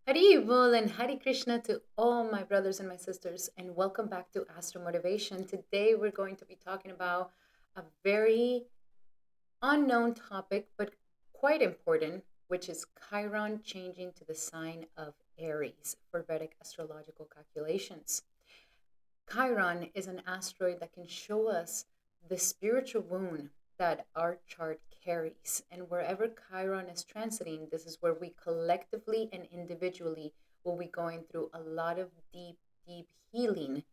Hari Bol and Hari Krishna to all my brothers and my sisters, and welcome back to Astral Motivation. Today, we're going to be talking about a very unknown topic, but quite important, which is Chiron changing to the sign of Aries for Vedic astrological calculations. Chiron is an asteroid that can show us the spiritual wound that our chart carries. And wherever Chiron is transiting, this is where we collectively and individually will be going through a lot of deep, deep healing.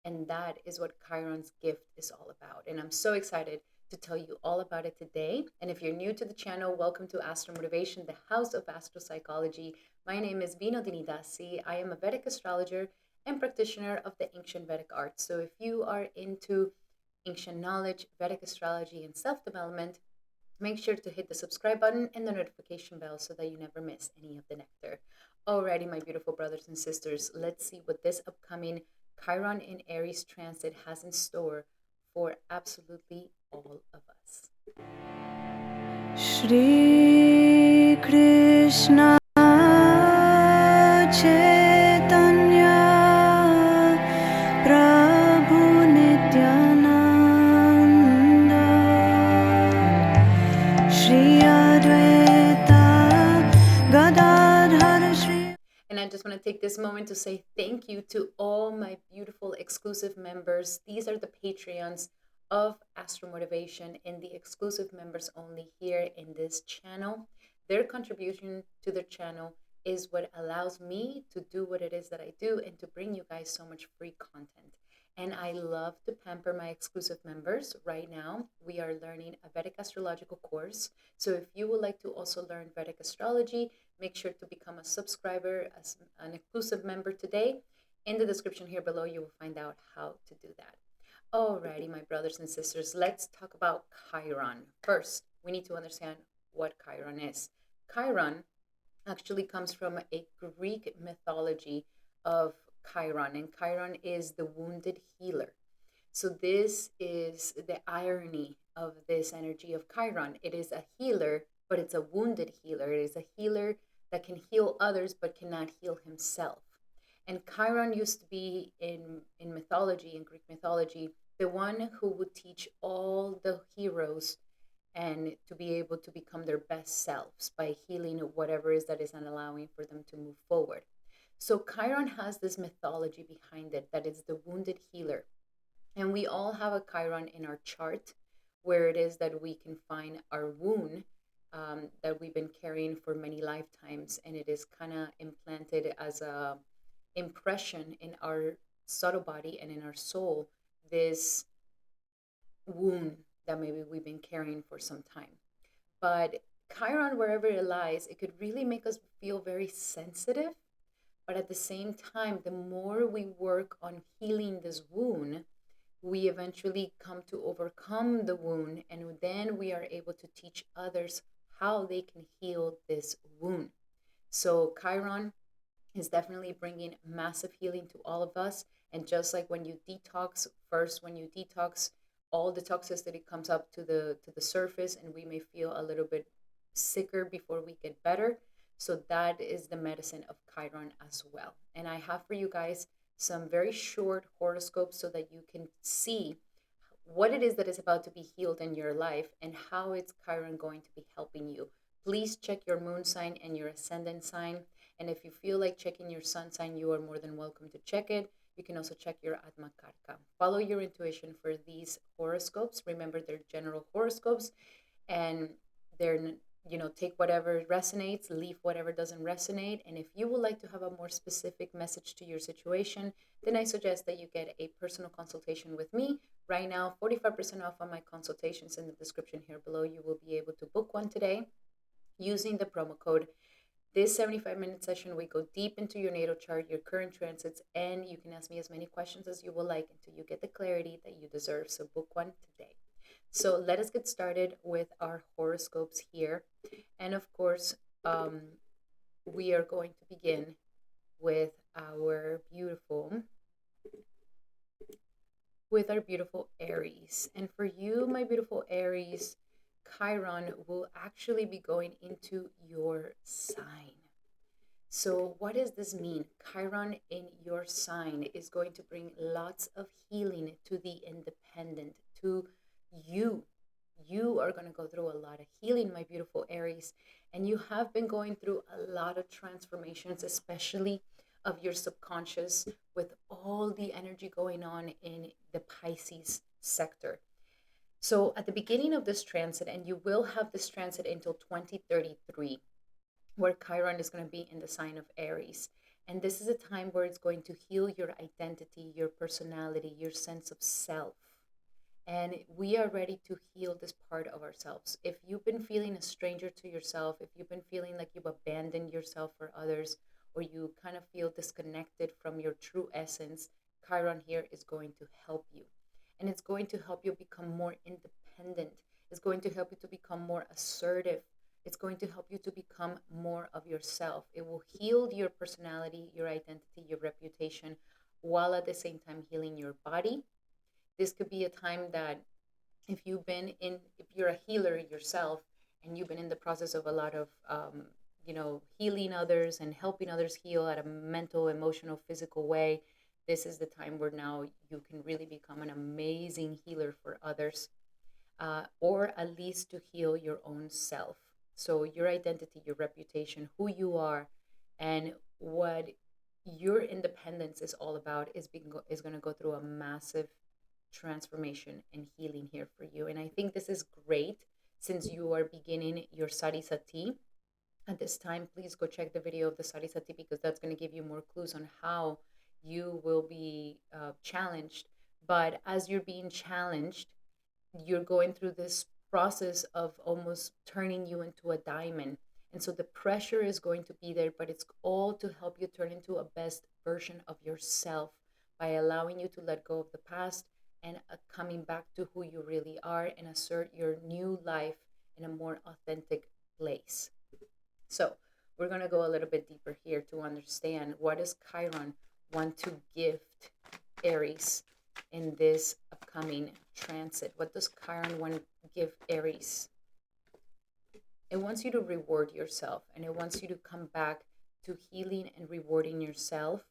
And that is what Chiron's gift is all about. And I'm so excited to tell you all about it today. And if you're new to the channel, welcome to Astral Motivation, the house of astropsychology. My name is Vino Dinidasi. I am a Vedic astrologer and practitioner of the ancient Vedic arts. So if you are into ancient knowledge, Vedic astrology, and self-development, make sure to hit the subscribe button and the notification bell so that you never miss any of the nectar. Alrighty, my beautiful brothers and sisters, let's see what this upcoming Chiron in Aries transit has in store for absolutely all of us. Shri Krishna Chaitanya Prabhu Nityananda Shri Advaita Gadadhara Shri. And I just want to take this moment to say thank you to all my beautiful exclusive members. These are the Patreons of Astral Motivation and the exclusive members only here in this channel. Their contribution to the channel is what allows me to do what it is that I do and to bring you guys so much free content. And I love to pamper my exclusive members. Right now, we are learning a Vedic astrological course. So if you would like to also learn Vedic astrology, make sure to become a subscriber, as an exclusive member today. In the description here below, you will find out how to do that. Alrighty, my brothers and sisters, let's talk about Chiron. First, we need to understand what Chiron is. Chiron actually comes from a Greek mythology of Chiron, and Chiron is the wounded healer. So this is the irony of this energy of Chiron. It is a healer, but it's a wounded healer. It is a healer that can heal others but cannot heal himself. And Chiron used to be in mythology, in Greek mythology, the one who would teach all the heroes and to be able to become their best selves by healing whatever is that is not allowing for them to move forward. So Chiron has this mythology behind it that is the wounded healer. And we all have a Chiron in our chart where it is that we can find our wound that we've been carrying for many lifetimes. And it is kind of implanted as a impression in our subtle body and in our soul, this wound that maybe we've been carrying for some time. But Chiron, wherever it lies, it could really make us feel very sensitive. But at the same time, the more we work on healing this wound, we eventually come to overcome the wound, and then we are able to teach others how they can heal this wound. So Chiron is definitely bringing massive healing to all of us. And just like when you detox, first when you detox, all the toxicity comes up to the surface, and we may feel a little bit sicker before we get better. So that is the medicine of Chiron as well. And I have for you guys some very short horoscopes so that you can see what it is that is about to be healed in your life and how it's Chiron going to be helping you. Please check your moon sign and your ascendant sign. And if you feel like checking your sun sign, you are more than welcome to check it. You can also check your Atma Karka. Follow your intuition for these horoscopes. Remember, they're general horoscopes, and they're, take whatever resonates, leave whatever doesn't resonate. And if you would like to have a more specific message to your situation, then I suggest that you get a personal consultation with me. Right now, 45% off on my consultations in the description here below. You will be able to book one today using the promo code. This 75-minute session, we go deep into your natal chart, your current transits, and you can ask me as many questions as you will like until you get the clarity that you deserve. So book one today. So let us get started with our horoscopes here. And of course, we are going to begin with our beautiful Aries. And for you, my beautiful Aries, Chiron will actually be going into your sign. So, what does this mean? Chiron in your sign is going to bring lots of healing to the independent, to you. You are going to go through a lot of healing, my beautiful Aries. And you have been going through a lot of transformations, especially of your subconscious, with all the energy going on in the Pisces sector. So, at the beginning of this transit, and you will have this transit until 2033, where Chiron is going to be in the sign of Aries. And this is a time where it's going to heal your identity, your personality, your sense of self. And we are ready to heal this part of ourselves. If you've been feeling a stranger to yourself, if you've been feeling like you've abandoned yourself for others, or you kind of feel disconnected from your true essence, Chiron here is going to help you. And it's going to help you become more independent. It's going to help you to become more assertive. It's going to help you to become more of yourself. It will heal your personality, your identity, your reputation, while at the same time healing your body. This could be a time that if you're a healer yourself and you've been in the process of a lot of healing others and helping others heal at a mental, emotional, physical way, this is the time where now you can really become an amazing healer for others, or at least to heal your own self. So your identity, your reputation, who you are, and what your independence is all about is going to go through a massive transformation and healing here for you. And I think this is great since you are beginning your Sarisati. At this time, please go check the video of the Sarisati, because that's going to give you more clues on how you will be challenged. But as you're being challenged, you're going through this process of almost turning you into a diamond. And so the pressure is going to be there, but it's all to help you turn into a best version of yourself by allowing you to let go of the past and coming back to who you really are and assert your new life in a more authentic place. So we're going to go a little bit deeper here to understand what does Chiron want to gift Aries in this upcoming transit. What does Chiron want to give Aries? It wants you to reward yourself, and it wants you to come back to healing and rewarding yourself.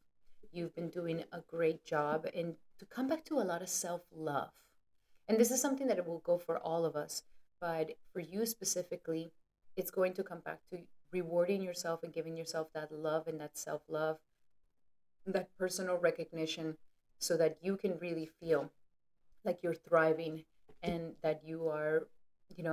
You've been doing a great job, and to come back to a lot of self-love. And this is something that it will go for all of us, but for you specifically, it's going to come back to rewarding yourself and giving yourself that love and that self-love, that personal recognition, so that you can really feel like you're thriving and that you are,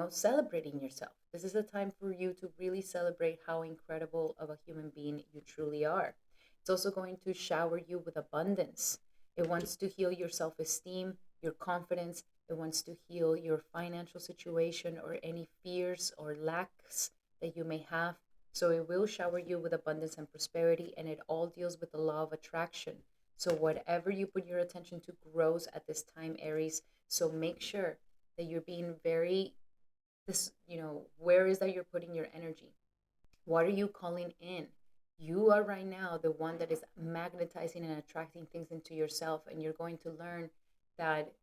celebrating yourself. This is a time for you to really celebrate how incredible of a human being you truly are. It's also going to shower you with abundance. It wants to heal your self esteem, your confidence. It wants to heal your financial situation or any fears or lacks that you may have. So it will shower you with abundance and prosperity, and it all deals with the law of attraction. So whatever you put your attention to grows at this time, Aries. So make sure that you're being where is that you're putting your energy? What are you calling in? You are right now the one that is magnetizing and attracting things into yourself, and you're going to learn that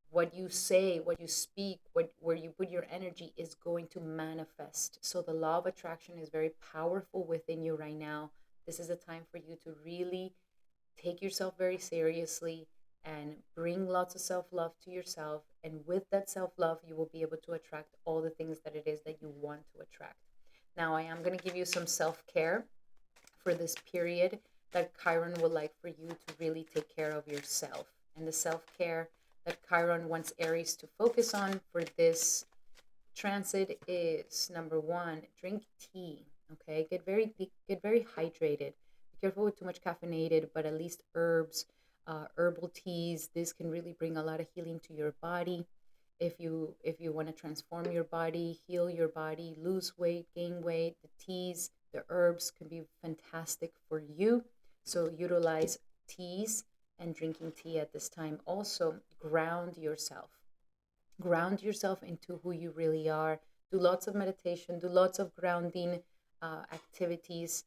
what you say, what you speak, where you put your energy is going to manifest. So the law of attraction is very powerful within you right now. This is a time for you to really take yourself very seriously and bring lots of self-love to yourself. And with that self-love, you will be able to attract all the things that it is that you want to attract. Now, I am going to give you some self-care for this period that Chiron would like for you to really take care of yourself. And the self-care that Chiron wants Aries to focus on for this transit is, number one, drink tea. Okay, get very hydrated. Be careful with too much caffeinated, but at least herbal teas. This can really bring a lot of healing to your body. If you want to transform your body, heal your body, lose weight, gain weight, the teas, the herbs can be fantastic for you. So utilize teas and drinking tea at this time. Also, ground yourself. Ground yourself into who you really are. Do lots of meditation, do lots of grounding activities.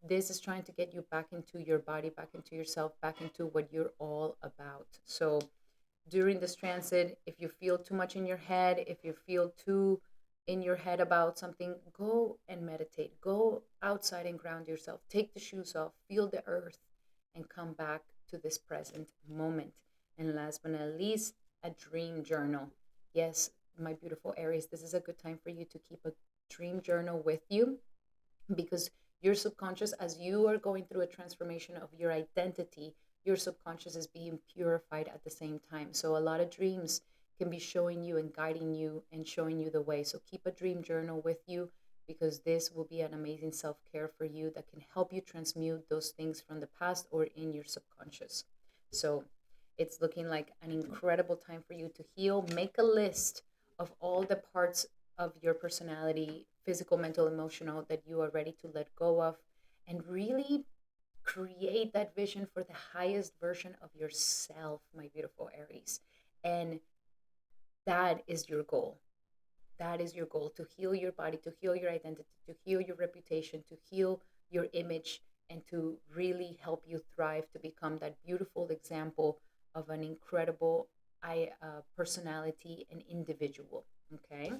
This is trying to get you back into your body, back into yourself, back into what you're all about. So during this transit, if you feel too much in your head, if you feel too in your head about something, go and meditate. Go outside and ground yourself. Take the shoes off, feel the earth, and come back to this present moment. And last but not least, a dream journal. Yes, my beautiful Aries, this is a good time for you to keep a dream journal with you, because your subconscious, as you are going through a transformation of your identity, your subconscious is being purified at the same time. So a lot of dreams can be showing you and guiding you and showing you the way. So keep a dream journal with you, because this will be an amazing self-care for you that can help you transmute those things from the past or in your subconscious. So it's looking like an incredible time for you to heal. Make a list of all the parts of your personality, physical, mental, emotional, that you are ready to let go of, and really create that vision for the highest version of yourself, my beautiful Aries. And that is your goal. That is your goal, to heal your body, to heal your identity, to heal your reputation, to heal your image, and to really help you thrive, to become that beautiful example of an incredible personality and individual. Okay.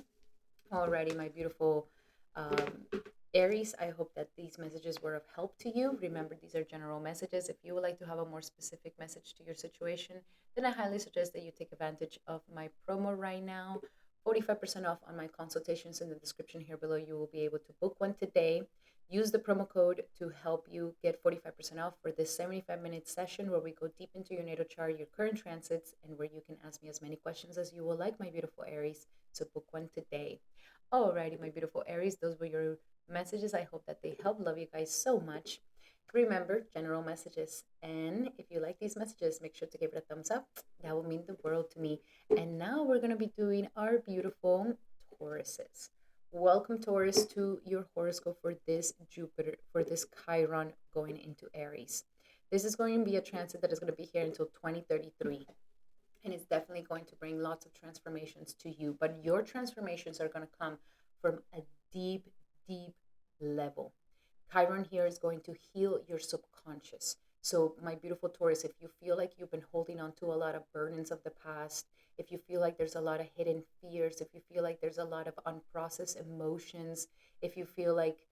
Alrighty, my beautiful um, Aries, I hope that these messages were of help to you. Remember, these are general messages. If you would like to have a more specific message to your situation, then I highly suggest that you take advantage of my promo right now. 45% off on my consultations in the description here below. You will be able to book one today. Use the promo code to help you get 45% off for this 75-minute session where we go deep into your natal chart, your current transits, and where you can ask me as many questions as you will like, my beautiful Aries. So book one today. Alrighty, my beautiful Aries, those were your messages. I hope that they help. Love you guys so much. Remember, general messages. And if you like these messages, make sure to give it a thumbs up. That will mean the world to me. And now we're going to be doing our beautiful Tauruses. Welcome, Taurus, to your horoscope for this Jupiter, for this Chiron going into Aries. This is going to be a transit that is going to be here until 2033. And it's definitely going to bring lots of transformations to you. But your transformations are going to come from a deep, deep level. Chiron here is going to heal your subconscious. So, my beautiful Taurus, if you feel like you've been holding on to a lot of burdens of the past, if you feel like there's a lot of hidden fears, if you feel like there's a lot of unprocessed emotions, if you feel like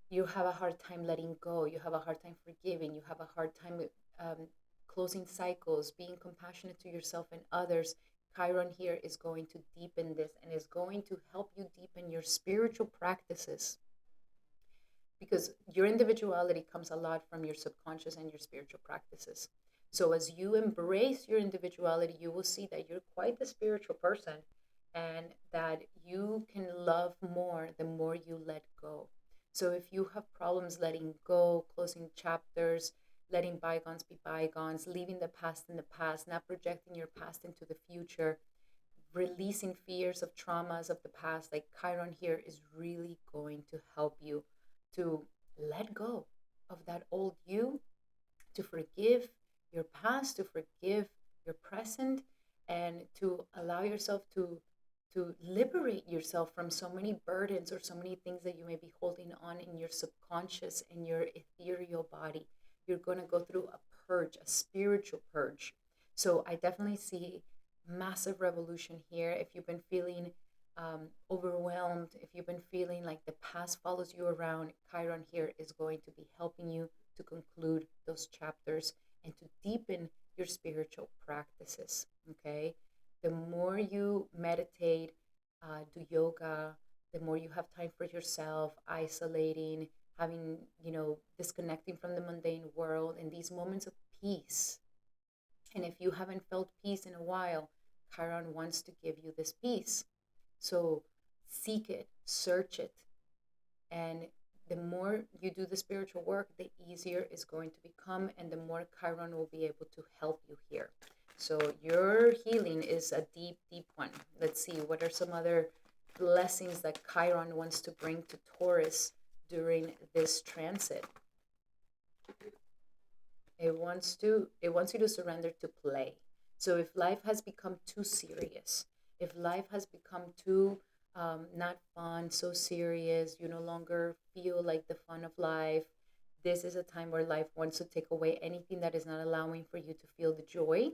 you have a hard time letting go, you have a hard time forgiving, you have a hard time closing cycles, being compassionate to yourself and others, Chiron here is going to deepen this and is going to help you deepen your spiritual practices, because your individuality comes a lot from your subconscious and your spiritual practices. So as you embrace your individuality, you will see that you're quite the spiritual person, and that you can love more the more you let go. So if you have problems letting go, closing chapters, letting bygones be bygones, leaving the past in the past, not projecting your past into the future, releasing fears of traumas of the past, like Chiron here is really going to help you to let go of that old you, to forgive your past, to forgive your present, and to allow yourself to liberate yourself from so many burdens or so many things that you may be holding on in your subconscious and your ethereal body. You're going to go through a purge, a spiritual purge. So I definitely see massive revolution here. If you've been feeling overwhelmed, if you've been feeling like the past follows you around, Chiron here is going to be helping you to conclude those chapters and to deepen your spiritual practices. Okay, the more you meditate, do yoga, the more you have time for yourself, isolating, having, disconnecting from the mundane world, and these moments of peace. And if you haven't felt peace in a while, Chiron wants to give you this peace. So seek it, search it, and the more you do the spiritual work, the easier it's going to become, and the more Chiron will be able to help you here. So your healing is a deep, deep one. Let's see, what are some other blessings that Chiron wants to bring to Taurus during this transit? It wants you to surrender to play. So if life has become too serious, if life has become too not fun, so serious, you no longer feel like the fun of life, this is a time where life wants to take away anything that is not allowing for you to feel the joy,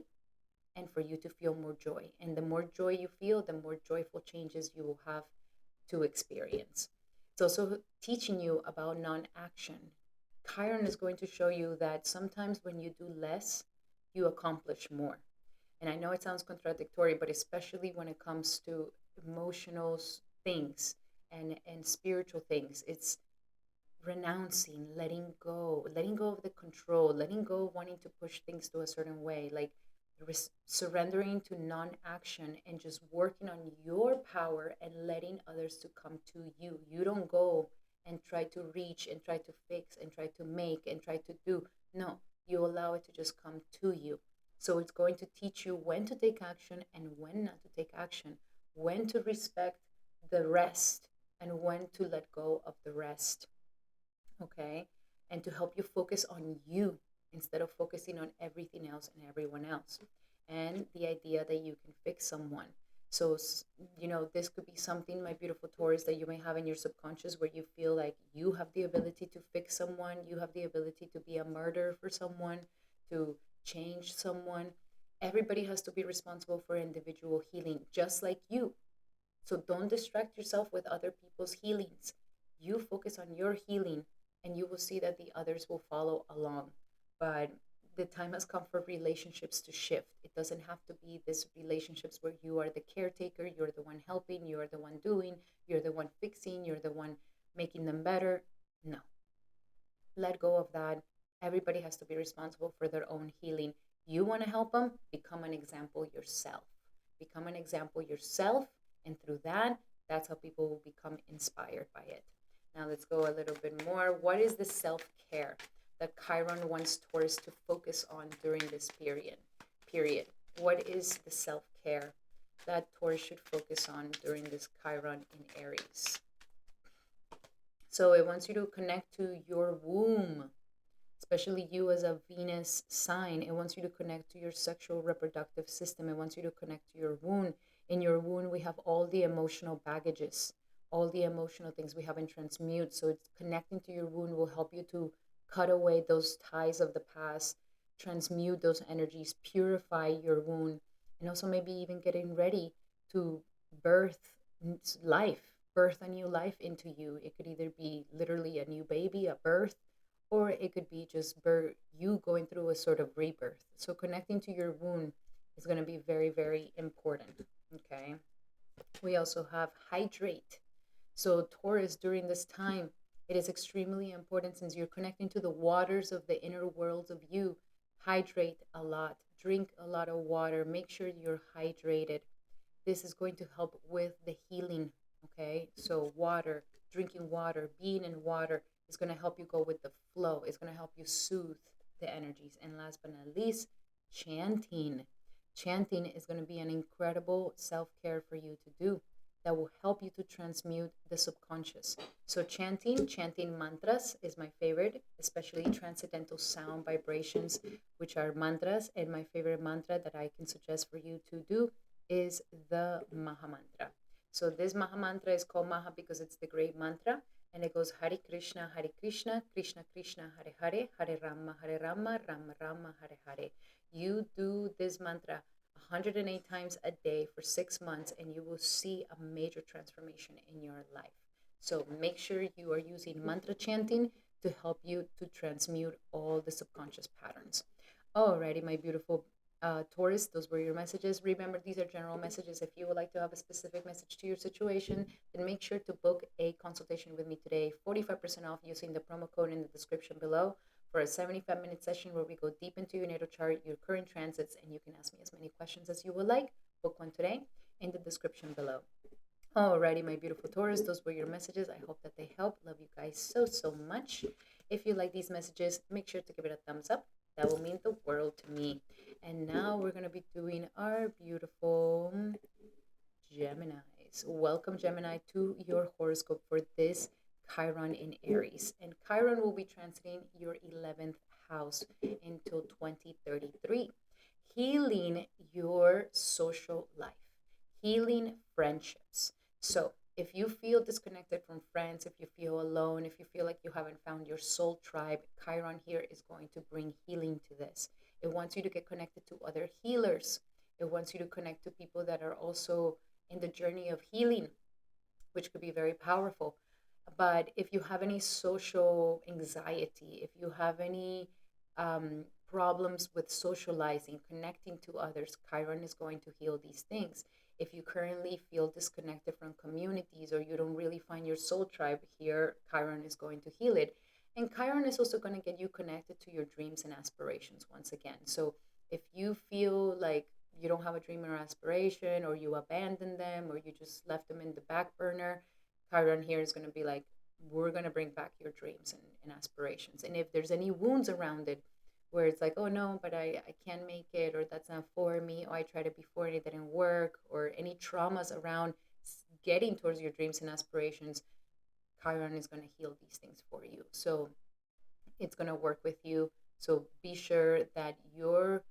and for you to feel more joy. And the more joy you feel, the more joyful changes you will have to experience. It's also teaching you about non-action. Chiron is going to show you that sometimes when you do less, you accomplish more. And I know it sounds contradictory, but especially when it comes to emotional things and spiritual things, it's renouncing, letting go of the control, letting go of wanting to push things to a certain way, like surrendering to non-action and just working on your power and letting others to come to you. You don't go and try to reach and try to fix and try to make and try to do. No, you allow it to just come to you. So it's going to teach you when to take action and when not to take action, when to respect the rest and when to let go of the rest. Okay? And to help you focus on you instead of focusing on everything else and everyone else. And the idea that you can fix someone. So, this could be something, my beautiful Taurus, that you may have in your subconscious where you feel like you have the ability to fix someone, you have the ability to be a martyr for someone, to change someone. Everybody has to be responsible for individual healing, just like you. So don't distract yourself with other people's healings. You focus on your healing and you will see that the others will follow along. But the time has come for relationships to shift. It doesn't have to be this relationships where you are the caretaker, you're the one helping, you're the one doing, you're the one fixing, you're the one making them better. No. Let go of that. Everybody has to be responsible for their own healing. You want to help them? Become an example yourself. Become an example yourself, and through that, that's how people will become inspired by it. Now let's go a little bit more. What is the self-care that Chiron wants Taurus to focus on during this period? What is the self-care that Taurus should focus on during this Chiron in Aries? So it wants you to connect to your womb, especially you as a Venus sign. It wants you to connect to your sexual reproductive system. It wants you to connect to your womb. In your womb, we have all the emotional baggages, all the emotional things we haven't transmute. So it's connecting to your womb will help you to cut away those ties of the past, transmute those energies, purify your womb, and also maybe even getting ready to birth life, birth a new life into you. It could either be literally a new baby, a birth, or it could be just you going through a sort of rebirth. So connecting to your womb is going to be very, very important. Okay. We also have hydrate. So Taurus, during this time, it is extremely important, since you're connecting to the waters of the inner worlds of you. Hydrate a lot, drink a lot of water, make sure you're hydrated. This is going to help with the healing. Okay, so water, drinking water, being in water is going to help you go with the flow. It's going to help you soothe the energies. And last but not least, chanting. Chanting is going to be an incredible self-care for you to do that will help you to transmute the subconscious. So chanting mantras is my favorite, especially transcendental sound vibrations, which are mantras. And my favorite mantra that I can suggest for you to do is the Maha Mantra. So this Maha Mantra is called Maha because it's the great mantra, and it goes Hare Krishna, Krishna Krishna, Hare Rama, Rama Rama, Hare Hare. You do this mantra 108 times a day for 6 months, and you will see a major transformation in your life. So make sure you are using mantra chanting to help you to transmute all the subconscious patterns. Alrighty, my beautiful Taurus, those were your messages. Remember, these are general messages. If you would like to have a specific message to your situation, then make sure to book a consultation with me today. 45% off using the promo code in the description below for a 75-minute session where we go deep into your natal chart, your current transits, and you can ask me as many questions as you would like. Book one today in the description below. Alrighty, my beautiful Taurus, those were your messages. I hope that they help. Love you guys so, so much. If you like these messages, make sure to give it a thumbs up. That will mean the world to me. And now we're going to be doing our beautiful Geminis. Welcome, Gemini, to your horoscope for this Chiron in Aries. And Chiron will be transiting your 11th house until 2033, healing your social life, healing friendships. So if you feel disconnected from friends, if you feel alone, if you feel like you haven't found your soul tribe, Chiron here is going to bring healing to this. It wants you to get connected to other healers. It wants you to connect to people that are also in the journey of healing. which could be very powerful. But if you have any social anxiety, if you have any problems with socializing, connecting to others, Chiron is going to heal these things. If you currently feel disconnected from communities or you don't really find your soul tribe here, Chiron is going to heal it. And Chiron is also going to get you connected to your dreams and aspirations once again. So if you feel like you don't have a dream or aspiration, or you abandoned them, or you just left them in the back burner, Chiron here is going to be like, we're going to bring back your dreams and aspirations. And if there's any wounds around it, where it's like, oh no, but I can't make it, or that's not for me, or I tried it before and it didn't work, or any traumas around getting towards your dreams and aspirations, Chiron is going to heal these things for you. So it's going to work with you. So be sure that your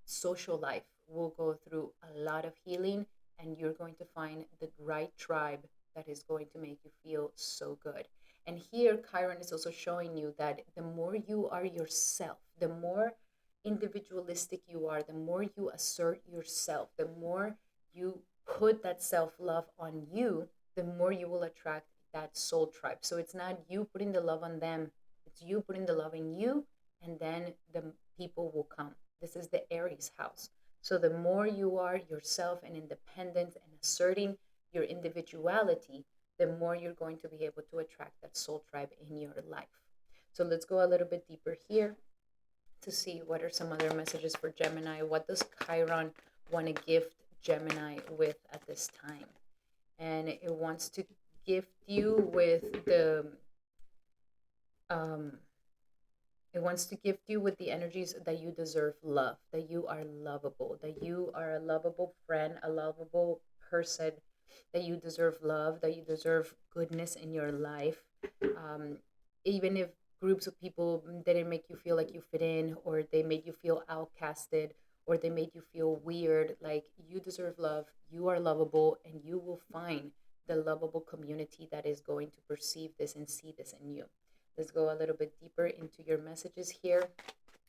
social life will go through a lot of healing, and you're going to find the right tribe that is going to make you feel so good. And here, Chiron is also showing you that the more you are yourself, the more individualistic you are, the more you assert yourself, the more you put that self love on you, the more you will attract that soul tribe. So it's not you putting the love on them, it's you putting the love in you, and then the people will come. This is the Aries house. So the more you are yourself and independent and asserting your individuality, the more you're going to be able to attract that soul tribe in your life. So let's go a little bit deeper here to see what are some other messages for Gemini. What does Chiron want to gift Gemini with at this time? And it wants to gift you with the um, it wants to gift you with the energies that you deserve love, that you are lovable, that you are a lovable friend, a lovable person, that you deserve love, that you deserve goodness in your life. Um, Even if groups of people didn't make you feel like you fit in, or they made you feel outcasted, or they made you feel weird, like you deserve love, you are lovable, and you will find the lovable community that is going to perceive this and see this in you. Let's go a little bit deeper into your messages here.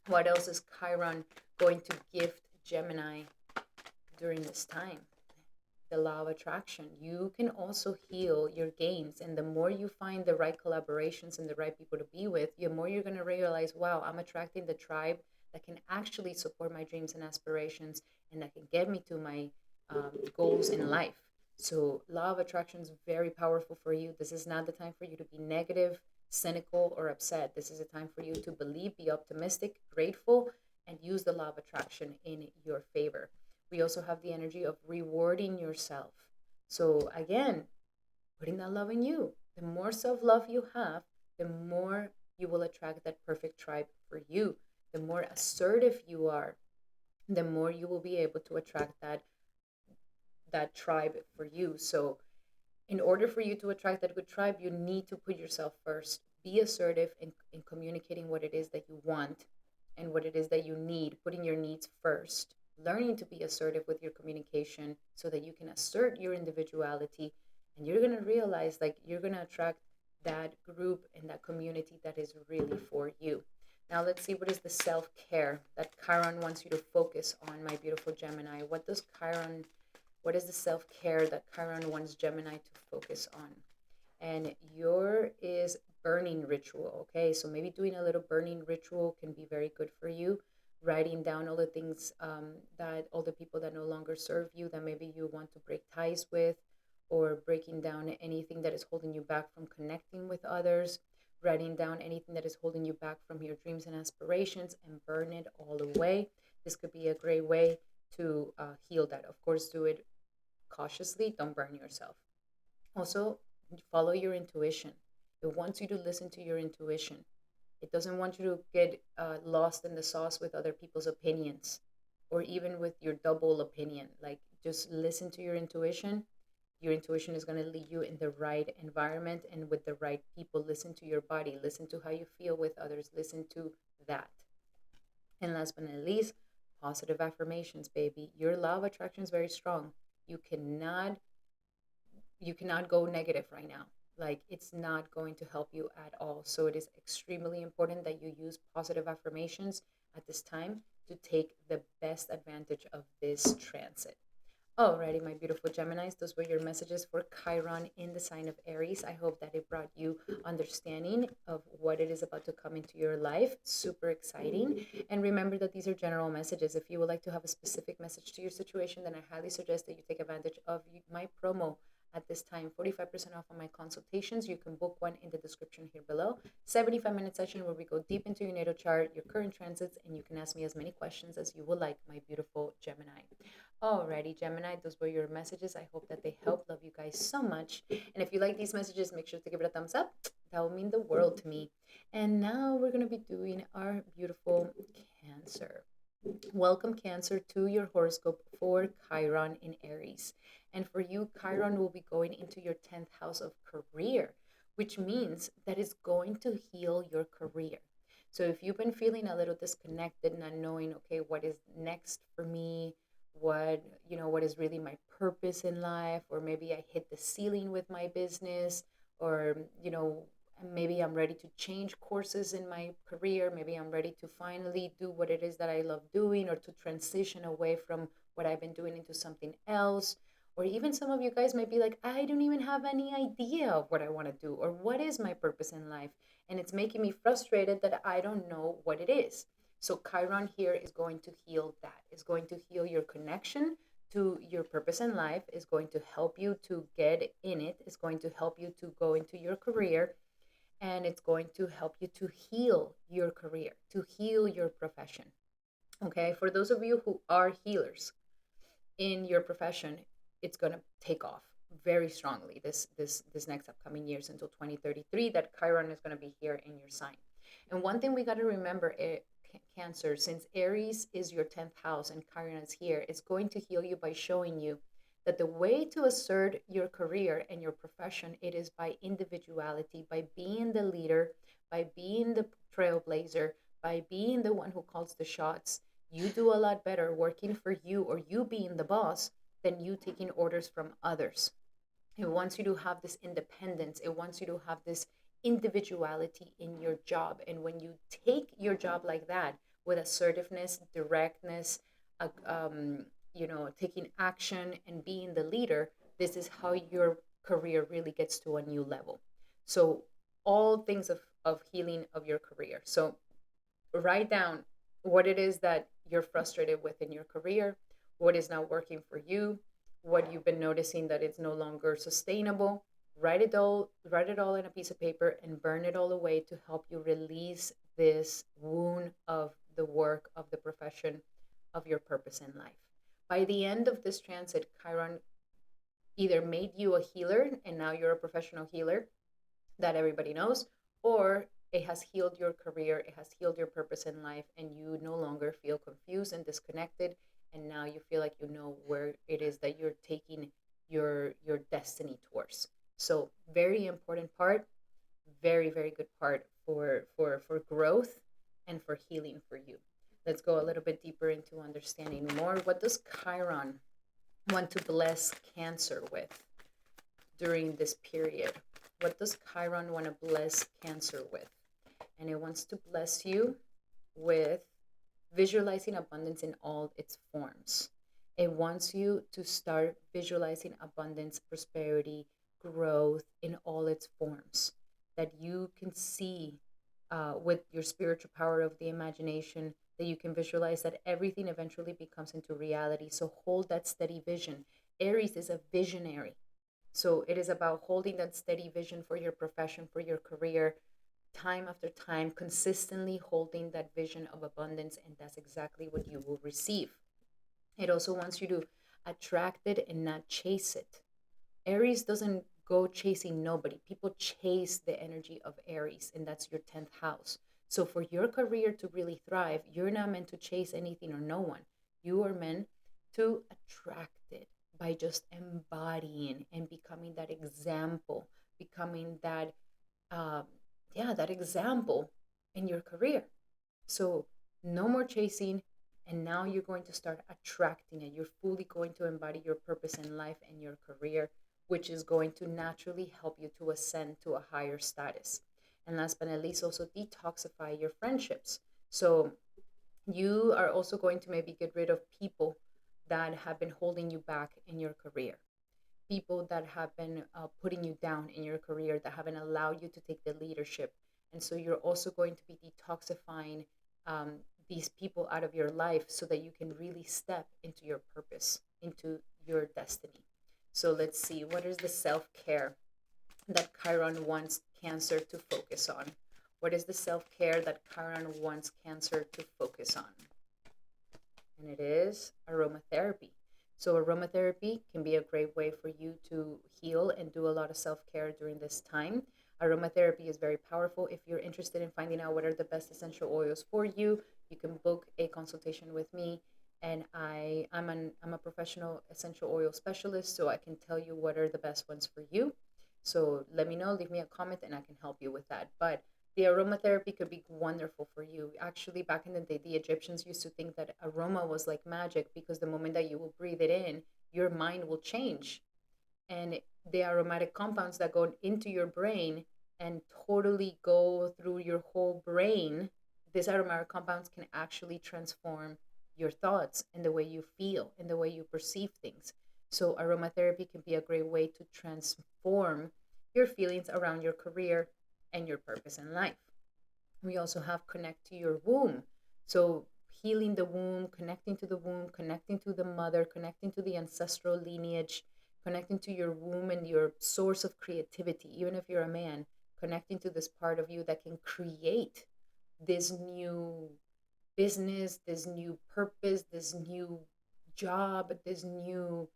What else is Chiron going to gift Gemini during this time? The law of attraction. You can also heal your games, and the more you find the right collaborations and the right people to be with, the more you're going to realize, wow, I'm attracting the tribe that can actually support my dreams and aspirations, and that can get me to my goals in life. So law of attraction is very powerful for you. This is not the time for you to be negative, cynical, or upset. This is a time for you to believe, be optimistic, grateful, and use the law of attraction in your favor. We also have the energy of rewarding yourself. So again, putting that love in you. The more self-love you have, the more you will attract that perfect tribe for you. The more assertive you are, the more you will be able to attract that tribe for you. So in order for you to attract that good tribe, you need to put yourself first. Be assertive in communicating what it is that you want and what it is that you need, putting your needs first, learning to be assertive with your communication so that you can assert your individuality. And you're going to realize, like, you're going to attract that group and that community that is really for you. Now let's see, what is the self-care that Chiron wants you to focus on, my beautiful Gemini. What is the self-care that Chiron wants Gemini to focus on? And your is burning ritual, okay? So maybe doing a little burning ritual can be very good for you. Writing down all the things that all the people that no longer serve you, that maybe you want to break ties with, or breaking down anything that is holding you back from connecting with others, writing down anything that is holding you back from your dreams and aspirations, and burn it all away. This could be a great way to heal that. Of course, do it cautiously, don't burn yourself. Also, follow your intuition. It wants you to listen to your intuition. It doesn't want you to get lost in the sauce with other people's opinions, or even with your double opinion. Like, just listen to your intuition. Your intuition is going to lead you in the right environment and with the right people. Listen to your body. Listen to how you feel with others. Listen to that. And last but not least, positive affirmations, baby. Your law of attraction is very strong. You cannot go negative right now. Like, it's not going to help you at all. So it is extremely important that you use positive affirmations at this time to take the best advantage of this transit. Alrighty, my beautiful Geminis, those were your messages for Chiron in the sign of Aries. I hope that it brought you understanding of what it is about to come into your life. Super exciting. And remember that these are general messages. If you would like to have a specific message to your situation, then I highly suggest that you take advantage of my promo at this time, 45% off on my consultations. You can book one in the description here below. 75-minute session where we go deep into your natal chart, your current transits, and you can ask me as many questions as you would like, my beautiful Gemini. Alrighty, Gemini, those were your messages. I hope that they help. Love you guys so much. And if you like these messages, make sure to give it a thumbs up. That would mean the world to me. And now we're going to be doing our beautiful Cancer. Welcome, Cancer, to your horoscope for Chiron in Aries. And for you, Chiron will be going into your 10th house of career, which means that it's going to heal your career. So if you've been feeling a little disconnected, not knowing, okay, what is next for me, what is really my purpose in life, or maybe I hit the ceiling with my business, or maybe I'm ready to change courses in my career, maybe I'm ready to finally do what it is that I love doing, or to transition away from what I've been doing into something else. Or even some of you guys might be like, I don't even have any idea of what I want to do or what is my purpose in life, and it's making me frustrated that I don't know what it is. So Chiron here is going to heal that. Is going to heal your connection to your purpose in life, is going to help you to get in it, is going to help you to go into your career, and it's going to help you to heal your career, to heal your profession. Okay, for those of you who are healers in your profession, it's going to take off very strongly this next upcoming years until 2033, that Chiron is going to be here in your sign. And one thing we got to remember, Cancer, since Aries is your 10th house and Chiron is here, it's going to heal you by showing you that the way to assert your career and your profession, it is by individuality, by being the leader, by being the trailblazer, by being the one who calls the shots. You do a lot better working for you, or you being the boss, than you taking orders from others. It wants you to have this independence. It wants you to have this individuality in your job. And when you take your job like that, with assertiveness, directness, taking action and being the leader, this is how your career really gets to a new level. So all things of healing of your career. So write down what it is that you're frustrated with in your career, what is not working for you, what you've been noticing that it's no longer sustainable. Write it all in a piece of paper and burn it all away to help you release this wound of the work, of the profession, of your purpose in life. By the end of this transit, Chiron either made you a healer and now you're a professional healer that everybody knows, or it has healed your career, it has healed your purpose in life, and you no longer feel confused and disconnected, and now you feel like you know where it is that you're taking your destiny towards. So very important part, very very good part for growth and for healing for you. Let's go a little bit deeper into understanding more. What does Chiron want to bless Cancer with during this period? What does Chiron want to bless Cancer with? And it wants to bless you with visualizing abundance in all its forms. It wants you to start visualizing abundance, prosperity, growth in all its forms, that you can see with your spiritual power of the imagination, that you can visualize that everything eventually becomes into reality. So hold that steady vision. Aries is a visionary. So it is about holding that steady vision for your profession, for your career, time after time, consistently holding that vision of abundance, and that's exactly what you will receive. It also wants you to attract it and not chase it. Aries doesn't go chasing nobody. People chase the energy of Aries, and that's your 10th house. So for your career to really thrive, you're not meant to chase anything or no one. You are meant to attract it by just embodying and becoming that example, becoming that example in your career. So no more chasing, and now you're going to start attracting it. You're fully going to embody your purpose in life and your career, which is going to naturally help you to ascend to a higher status. And last but not least, also detoxify your friendships. So you are also going to maybe get rid of people that have been holding you back in your career, people that have been putting you down in your career, that haven't allowed you to take the leadership. And so you're also going to be detoxifying um, these people out of your life so that you can really step into your purpose, into your destiny. So let's see, what is the self care that Chiron wants Cancer to focus on? What is the self care that Chiron wants Cancer to focus on? And it is aromatherapy. So, aromatherapy can be a great way for you to heal and do a lot of self care during this time. Aromatherapy is very powerful. If you're interested in finding out what are the best essential oils for you, you can book a consultation with me. And I'm a professional essential oil specialist, so I can tell you what are the best ones for you. So let me know, leave me a comment, and I can help you with that. But the aromatherapy could be wonderful for you. Actually, back in the day, the Egyptians used to think that aroma was like magic because the moment that you will breathe it in, your mind will change. And the aromatic compounds that go into your brain and totally go through your whole brain, these aromatic compounds can actually transform your thoughts and the way you feel and the way you perceive things. So, aromatherapy can be a great way to transform your feelings around your career and your purpose in life. We also have connect to your womb. So, healing the womb, connecting to the mother, connecting to the ancestral lineage, connecting to your womb and your source of creativity, even if you're a man, connecting to this part of you that can create this new business, this new purpose, this new job, this new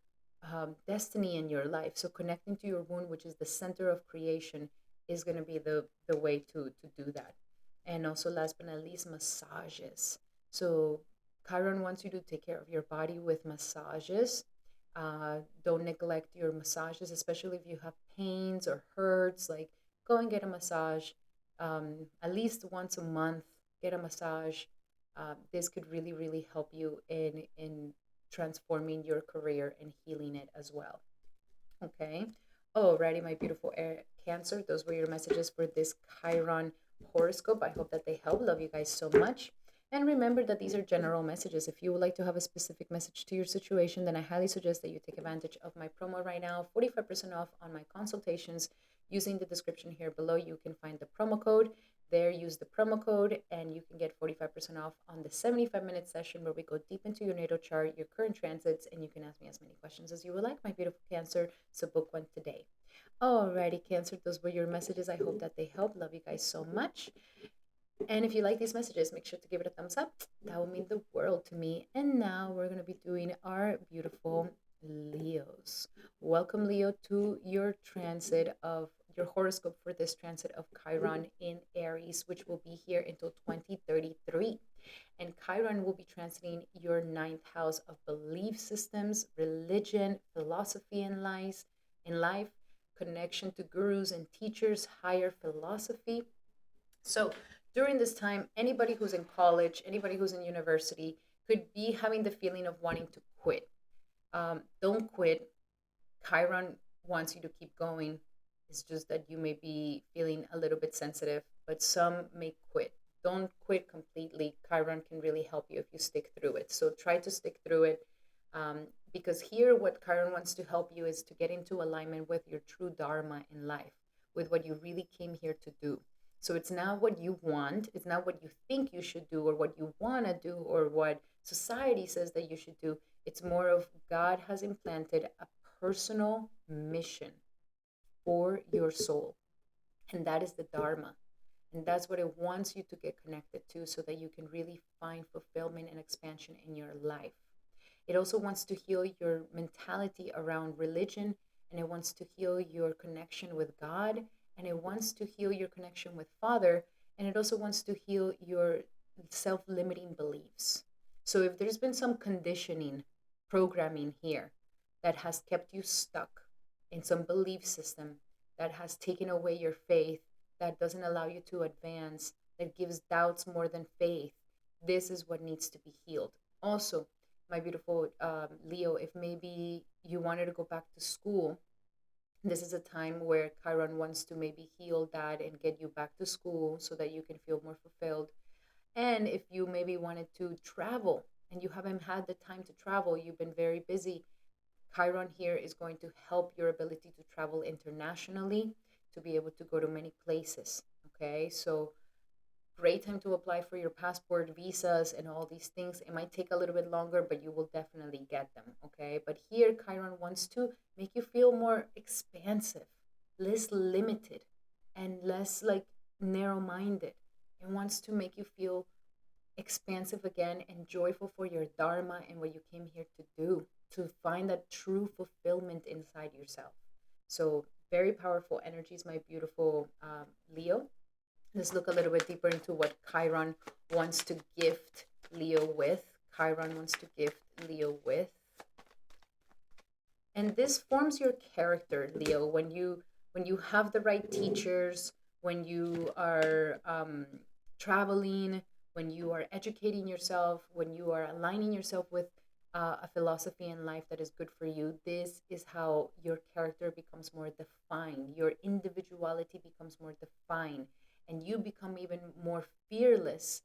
destiny in your life. So connecting to your womb, which is the center of creation, is going to be the way to do that. And also, last but not least, massages. So Chiron wants you to take care of your body with massages. Don't neglect your massages, especially if you have pains or hurts. Like, go and get a massage at least once a month. Get a massage. This could really, really help you in transforming your career and healing it as well. Okay. Alrighty, my beautiful air Cancer. Those were your messages for this Chiron horoscope. I hope that they help. Love you guys so much. And remember that these are general messages. If you would like to have a specific message to your situation, then I highly suggest that you take advantage of my promo right now. 45% off on my consultations. Using the description here below, you can find the promo code. There, use the promo code, and you can get 45% off on the 75-minute session where we go deep into your natal chart, your current transits, and you can ask me as many questions as you would like, my beautiful Cancer. So book one today. Alrighty, Cancer, those were your messages. I hope that they help. Love you guys so much. And if you like these messages, make sure to give it a thumbs up. That would mean the world to me. And now we're going to be doing our beautiful Leos. Welcome, Leo, to your transit of your horoscope for this transit of Chiron in Aries, which will be here until 2033. And Chiron will be transiting your ninth house of belief systems, religion, philosophy, and life, connection to gurus and teachers, higher philosophy. So during this time, anybody who's in college, anybody who's in university could be having the feeling of wanting to quit. Don't quit. Chiron wants you to keep going. It's just that you may be feeling a little bit sensitive, but some may quit. Don't quit completely. Chiron can really help you if you stick through it. So try to stick through it. Because here, what Chiron wants to help you is to get into alignment with your true Dharma in life, with what you really came here to do. So it's not what you want, it's not what you think you should do or what you want to do or what society says that you should do. It's more of God has implanted a personal mission for your soul. And that is the Dharma. And that's what it wants you to get connected to so that you can really find fulfillment and expansion in your life. It also wants to heal your mentality around religion, and it wants to heal your connection with God, and it wants to heal your connection with Father, and it also wants to heal your self limiting beliefs. So if there's been some conditioning, programming here that has kept you stuck in some belief system that has taken away your faith, that doesn't allow you to advance, that gives doubts more than faith, this is what needs to be healed. Also, my beautiful Leo, if maybe you wanted to go back to school, this is a time where Chiron wants to maybe heal that and get you back to school so that you can feel more fulfilled. And if you maybe wanted to travel, and you haven't had the time to travel, you've been very busy, Chiron here is going to help your ability to travel internationally, to be able to go to many places. Okay, so great time to apply for your passport, visas, and all these things. It might take a little bit longer, but you will definitely get them. Okay, but here Chiron wants to make you feel more expansive, less limited, and less like narrow minded. It wants to make you feel expansive again and joyful for your dharma and what you came here to do, to find that true fulfillment inside yourself. So very powerful energies, my beautiful Leo. Let's look a little bit deeper into what Chiron wants to gift Leo with. Chiron wants to gift Leo with. And this forms your character, Leo, when you have the right teachers, when you are traveling, when you are educating yourself, when you are aligning yourself with a philosophy in life that is good for you. This is how your character becomes more defined, your individuality becomes more defined, and you become even more fearless,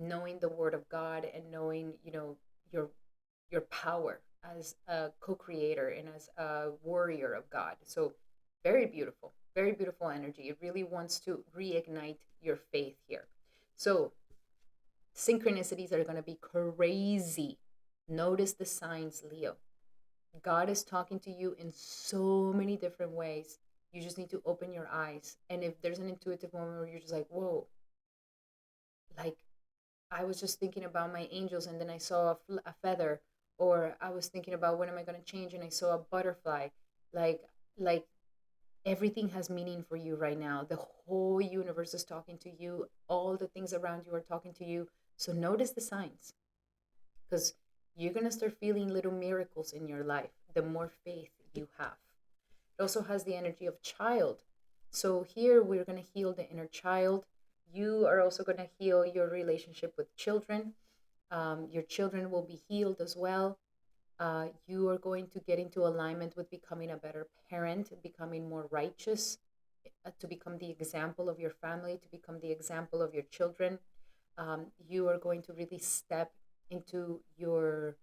knowing the word of God and knowing, you know, your power as a co-creator and as a warrior of God. So very beautiful energy. It really wants to reignite your faith here. So synchronicities are going to be crazy. Notice the signs, Leo. God is talking to you in so many different ways. You just need to open your eyes. And if there's an intuitive moment where you're just like, whoa, like I was just thinking about my angels and then I saw a feather, or I was thinking about when am I going to change and I saw a butterfly. Like, like everything has meaning for you right now. The whole universe is talking to you. All the things around you are talking to you. So notice the signs, because you're going to start feeling little miracles in your life the more faith you have. It also has the energy of child. So here we're going to heal the inner child. You are also going to heal your relationship with children. Your children will be healed as well. You are going to get into alignment with becoming a better parent, becoming more righteous, to become the example of your family, to become the example of your children. You are going to really step into your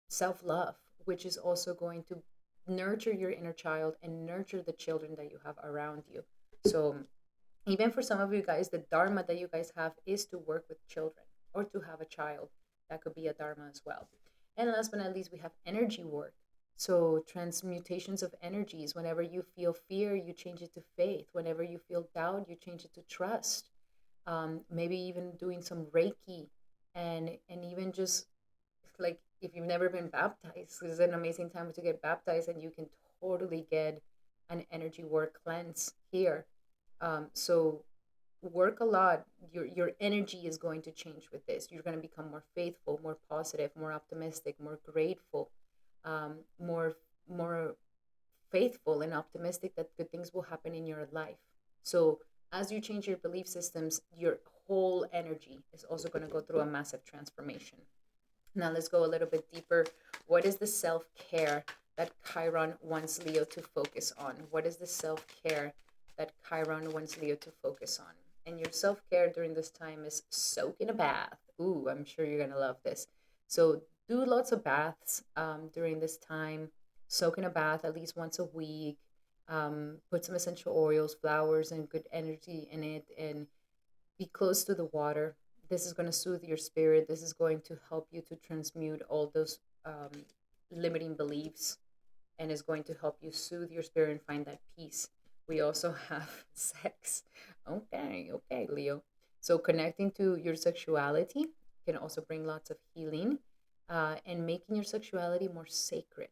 self love, which is also going to nurture your inner child and nurture the children that you have around you. So, even for some of you guys, the dharma that you guys have is to work with children or to have a child. That could be a dharma as well. And last but not least, we have energy work. So, transmutations of energies. Whenever you feel fear, you change it to faith. Whenever you feel doubt, you change it to trust. Maybe even doing some Reiki, and even just like if you've never been baptized, this is an amazing time to get baptized, and you can totally get an energy work cleanse here. So work a lot. Your energy is going to change with this. You're going to become more faithful, more positive, more optimistic, more grateful, more faithful and optimistic that good things will happen in your life. So as you change your belief systems, your whole energy is also going to go through a massive transformation. Now let's go a little bit deeper. What is the self-care that Chiron wants Leo to focus on? What is the self-care that Chiron wants Leo to focus on? And your self-care during this time is soak in a bath. Ooh, I'm sure you're going to love this. So do lots of baths during this time. Soak in a bath at least once a week. Put some essential oils, flowers, and good energy in it, and be close to the water. This is going to soothe your spirit. This is going to help you to transmute all those limiting beliefs, and is going to help you soothe your spirit and find that peace. We also have sex. Okay, Leo. So connecting to your sexuality can also bring lots of healing, and making your sexuality more sacred,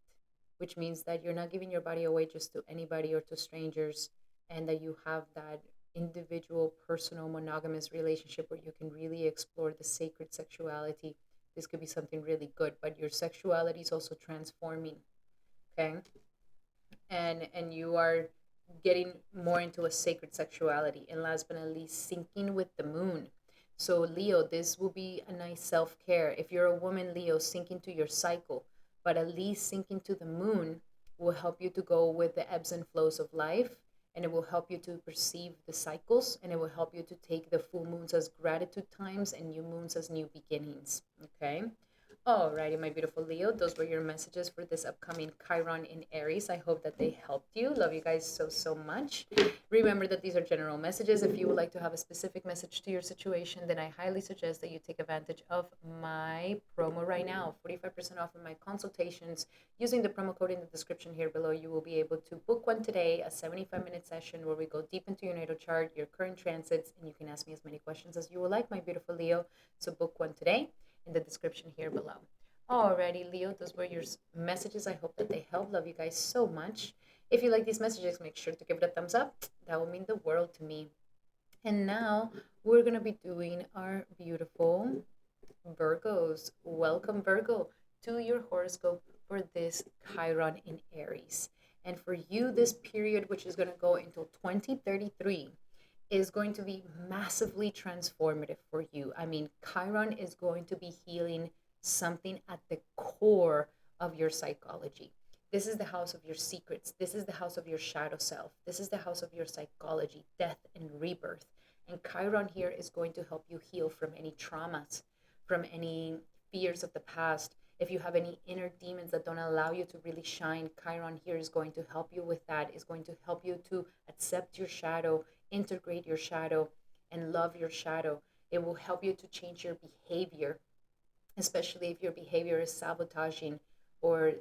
which means that you're not giving your body away just to anybody or to strangers, and that you have that individual, personal, monogamous relationship where you can really explore the sacred sexuality. This could be something really good, but your sexuality is also transforming, okay? And you are getting more into a sacred sexuality. And last but not least, syncing with the moon. So Leo, this will be a nice self-care. If you're a woman, Leo, sink into your cycle, but at least sink into the moon will help you to go with the ebbs and flows of life and it will help you to perceive the cycles, and it will help you to take the full moons as gratitude times and new moons as new beginnings. Okay. Alrighty, my beautiful Leo, those were your messages for this upcoming Chiron in Aries. I hope that they helped you. Love you guys so, so much. Remember that these are general messages. If you would like to have a specific message to your situation, then I highly suggest that you take advantage of my promo right now. 45% off of my consultations. Using the promo code in the description here below, you will be able to book one today, a 75-minute session where we go deep into your natal chart, your current transits, and you can ask me as many questions as you would like, my beautiful Leo. So book one today in the description here below. Alrighty, Leo, those were your messages. I hope that they help. Love you guys so much. If you like these messages, make sure to give it a thumbs up. That will mean the world to me. And now we're going to be doing our beautiful Virgos. Welcome, Virgo, to your horoscope for this Chiron in Aries. And for you, this period, which is going to go until 2033, is going to be massively transformative for you. I mean, Chiron is going to be healing something at the core of your psychology. This is the house of your secrets. This is the house of your shadow self. This is the house of your psychology, death and rebirth. And Chiron here is going to help you heal from any traumas, from any fears of the past. If you have any inner demons that don't allow you to really shine, Chiron here is going to help you with that, is going to help you to accept your shadow, integrate your shadow, and love your shadow. It will help you to change your behavior, especially if your behavior is sabotaging or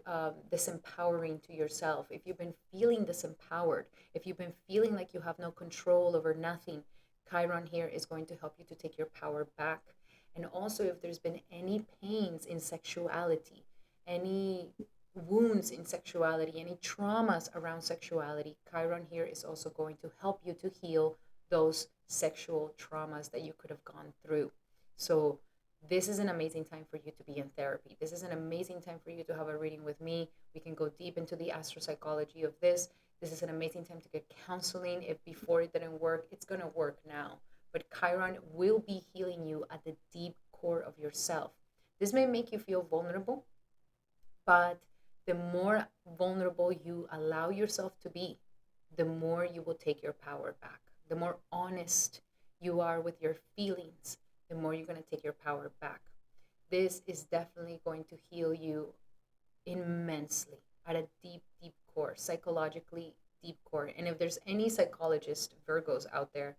disempowering to yourself. If you've been feeling disempowered, if you've been feeling like you have no control over nothing, Chiron here is going to help you to take your power back. And also, if there's been any pains in sexuality, any wounds in sexuality, any traumas around sexuality, Chiron here is also going to help you to heal those sexual traumas that you could have gone through. So this is an amazing time for you to be in therapy. This is an amazing time for you to have a reading with me. We can go deep into the astropsychology of this. This is an amazing time to get counseling. If before it didn't work, it's going to work now. But Chiron will be healing you at the deep core of yourself. This may make you feel vulnerable, but the more vulnerable you allow yourself to be, the more you will take your power back. The more honest you are with your feelings, the more you're going to take your power back. This is definitely going to heal you immensely at a deep, deep core, psychologically deep core. And if there's any psychologist Virgos out there,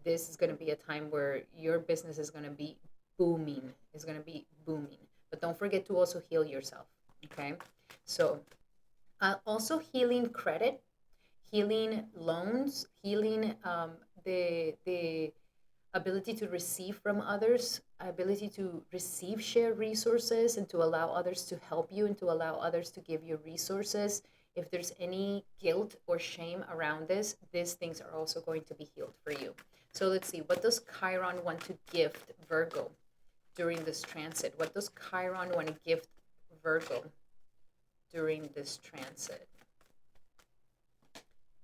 this is going to be a time where your business is going to be booming. It's going to be booming. But don't forget to also heal yourself. Okay. So also healing credit, healing loans, healing the ability to receive from others, ability to receive shared resources and to allow others to help you and to allow others to give you resources. If there's any guilt or shame around this, these things are also going to be healed for you. So let's see, what does Chiron want to gift Virgo during this transit? What does Chiron want to gift Virgo during this transit?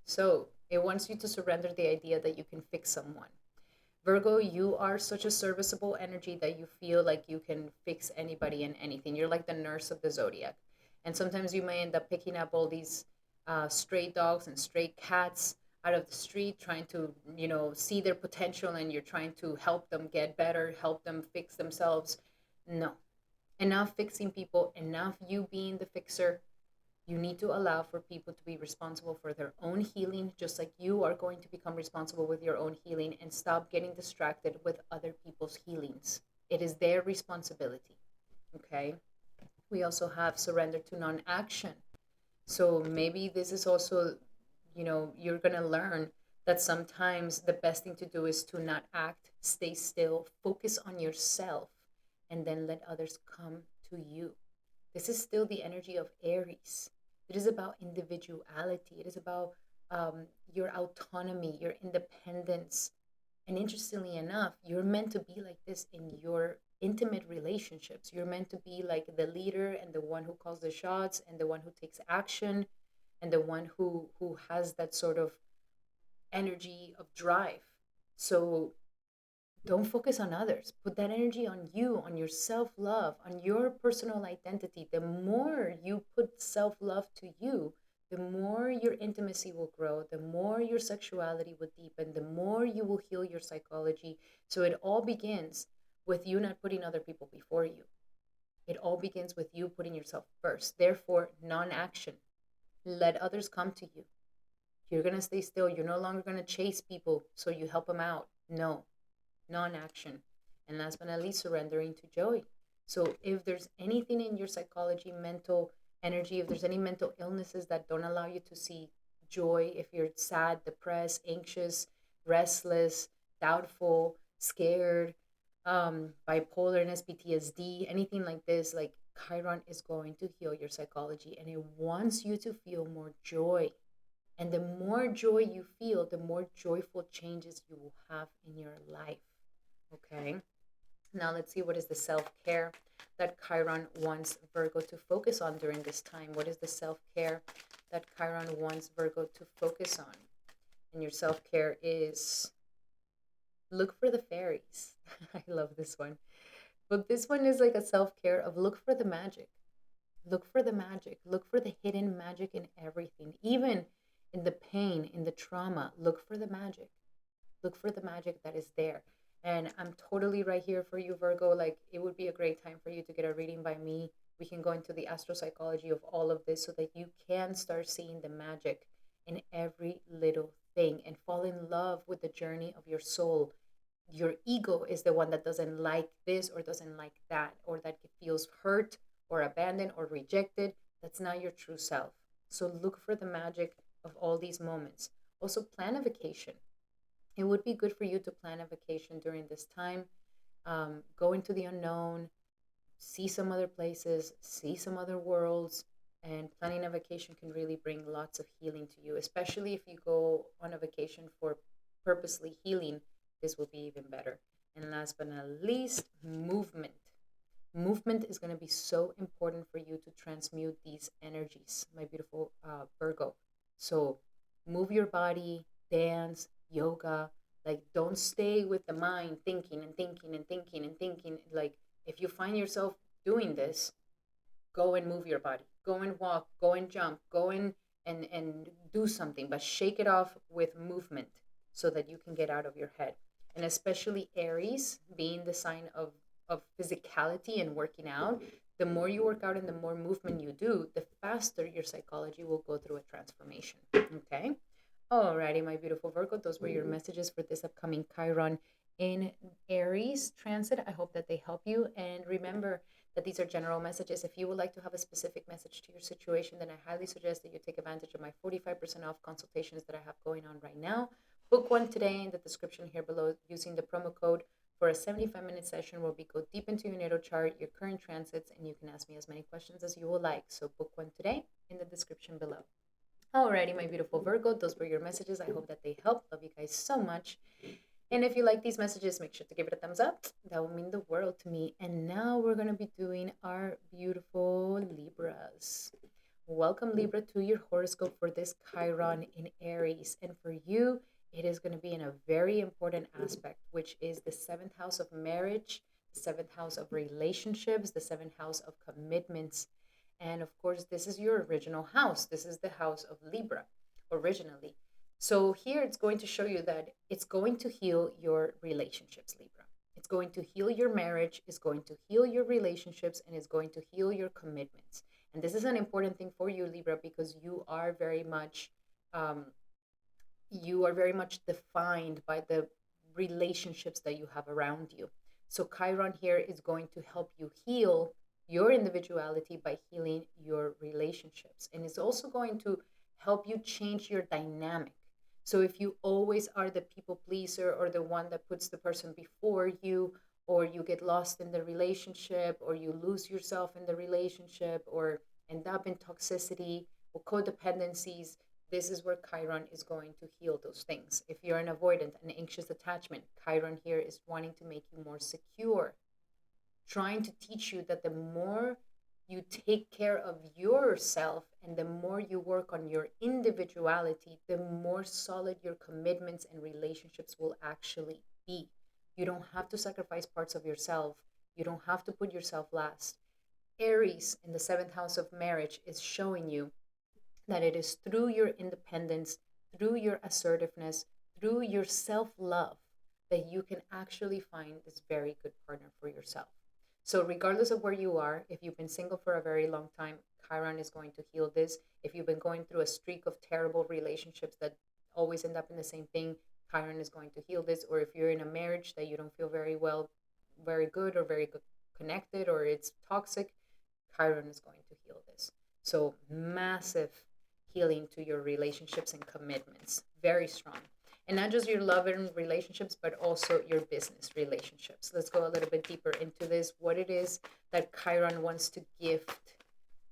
So it wants you to surrender the idea that you can fix someone. Virgo, you are such a serviceable energy that you feel like you can fix anybody and anything. You're like the nurse of the zodiac. And sometimes you may end up picking up all these stray dogs and stray cats out of the street, trying to, see their potential, and you're trying to help them get better, help them fix themselves. No. Enough fixing people, enough you being the fixer. You need to allow for people to be responsible for their own healing, just like you are going to become responsible with your own healing, and stop getting distracted with other people's healings. It is their responsibility. Okay? We also have surrender to non-action. So maybe this is also, you're going to learn that sometimes the best thing to do is to not act, stay still, focus on yourself, and then let others come to you. This is still the energy of Aries. It is about individuality. It is about your autonomy, your independence. And interestingly enough, you're meant to be like this in your intimate relationships. You're meant to be like the leader and the one who calls the shots and the one who takes action and the one who has that sort of energy of drive. So don't focus on others. Put that energy on you, on your self-love, on your personal identity. The more you put self-love to you, the more your intimacy will grow, the more your sexuality will deepen, the more you will heal your psychology. So it all begins with you not putting other people before you. It all begins with you putting yourself first. Therefore, non action. Let others come to you. You're going to stay still. You're no longer going to chase people so you help them out. No, non action. And last but not least, surrendering to joy. So if there's anything in your psychology, mental energy, if there's any mental illnesses that don't allow you to see joy, if you're sad, depressed, anxious, restless, doubtful, scared, bipolarness, PTSD, anything like this, like Chiron is going to heal your psychology and it wants you to feel more joy. And the more joy you feel, the more joyful changes you will have in your life. Okay. Now let's see what is the self-care that Chiron wants Virgo to focus on during this time. What is the self-care that Chiron wants Virgo to focus on? And your self-care is look for the fairies. I love this one. But this one is like a self-care of look for the magic. Look for the magic. Look for the hidden magic in everything. Even in the pain, in the trauma, look for the magic. Look for the magic that is there. And I'm totally right here for you, Virgo. Like, it would be a great time for you to get a reading by me. We can go into the astropsychology of all of this so that you can start seeing the magic in every little thing and fall in love with the journey of your soul. Your ego is the one that doesn't like this or doesn't like that, or that feels hurt or abandoned or rejected. That's not your true self. So look for the magic of all these moments. Also, plan a vacation. It would be good for you to plan a vacation during this time. Go into the unknown, see some other places, see some other worlds, and planning a vacation can really bring lots of healing to you, especially if you go on a vacation for purposely healing. This will be even better. And last but not least, movement. Movement is going to be so important for you to transmute these energies, my beautiful Virgo. So move your body, dance, yoga. Like, don't stay with the mind thinking and thinking and thinking and thinking. Like, if you find yourself doing this, go and move your body. Go and walk, go and jump, go and do something, but shake it off with movement so that you can get out of your head. And especially Aries, being the sign of physicality and working out, the more you work out and the more movement you do, the faster your psychology will go through a transformation. Okay? Alrighty, my beautiful Virgo, those were your messages for this upcoming Chiron in Aries transit. I hope that they help you. And remember that these are general messages. If you would like to have a specific message to your situation, then I highly suggest that you take advantage of my 45% off consultations that I have going on right now. Book one today in the description here below using the promo code for a 75-minute session where we go deep into your natal chart, your current transits, and you can ask me as many questions as you will like. So book one today in the description below. Alrighty, my beautiful Virgo, those were your messages. I hope that they help. Love you guys so much. And if you like these messages, make sure to give it a thumbs up. That would mean the world to me. And now we're going to be doing our beautiful Libras. Welcome, Libra, to your horoscope for this Chiron in Aries. And for you, it is going to be in a very important aspect, which is the seventh house of marriage, the seventh house of relationships, the seventh house of commitments. And of course, this is your original house. This is the house of Libra originally. So here it's going to show you that it's going to heal your relationships, Libra. It's going to heal your marriage, it's going to heal your relationships, and it's going to heal your commitments. And this is an important thing for you, Libra, because you are very much defined by the relationships that you have around you. So Chiron here is going to help you heal your individuality by healing your relationships. And it's also going to help you change your dynamic. So if you always are the people pleaser or the one that puts the person before you, or you get lost in the relationship, or you lose yourself in the relationship, or end up in toxicity or codependencies, this is where Chiron is going to heal those things. If you're an avoidant, an anxious attachment, Chiron here is wanting to make you more secure, trying to teach you that the more you take care of yourself and the more you work on your individuality, the more solid your commitments and relationships will actually be. You don't have to sacrifice parts of yourself. You don't have to put yourself last. Aries in the seventh house of marriage is showing you that it is through your independence, through your assertiveness, through your self-love that you can actually find this very good partner for yourself. So regardless of where you are, if you've been single for a very long time, Chiron is going to heal this. If you've been going through a streak of terrible relationships that always end up in the same thing, Chiron is going to heal this. Or if you're in a marriage that you don't feel very well, very good, or very good connected, or it's toxic, Chiron is going to heal this. So massive healing to your relationships and commitments. Very strong. And not just your love and relationships, but also your business relationships. Let's go a little bit deeper into this, what it is that Chiron wants to gift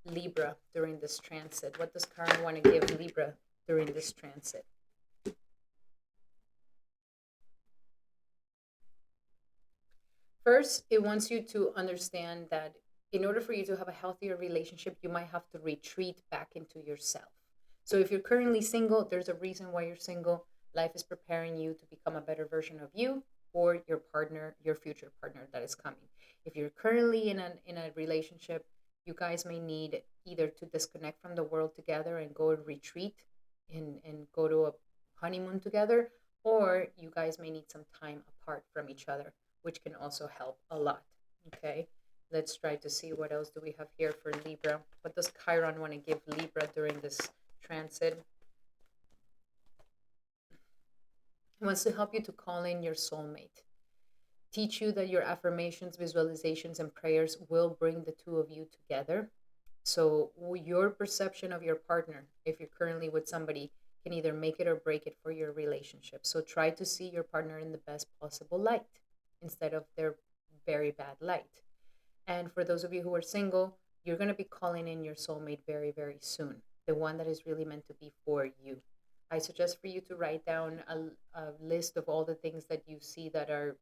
Libra during this transit. What does Chiron want to give Libra during this transit? First, it wants you to understand that in order for you to have a healthier relationship, you might have to retreat back into yourself. So if you're currently single, there's a reason why you're single. Life is preparing you to become a better version of you or your partner, your future partner that is coming. If you're currently in a relationship, you guys may need either to disconnect from the world together and go and retreat and go to a honeymoon together, or you guys may need some time apart from each other, which can also help a lot. Okay, let's try to see what else do we have here for Libra. What does Chiron want to give Libra during this transit? It wants to help you to call in your soulmate, teach you that your affirmations, visualizations, and prayers will bring the two of you together. So your perception of your partner, if you're currently with somebody, can either make it or break it for your relationship. So try to see your partner in the best possible light instead of their very bad light. And for those of you who are single, you're going to be calling in your soulmate very, very soon, the one that is really meant to be for you. I suggest for you to write down a list of all the things that you see that are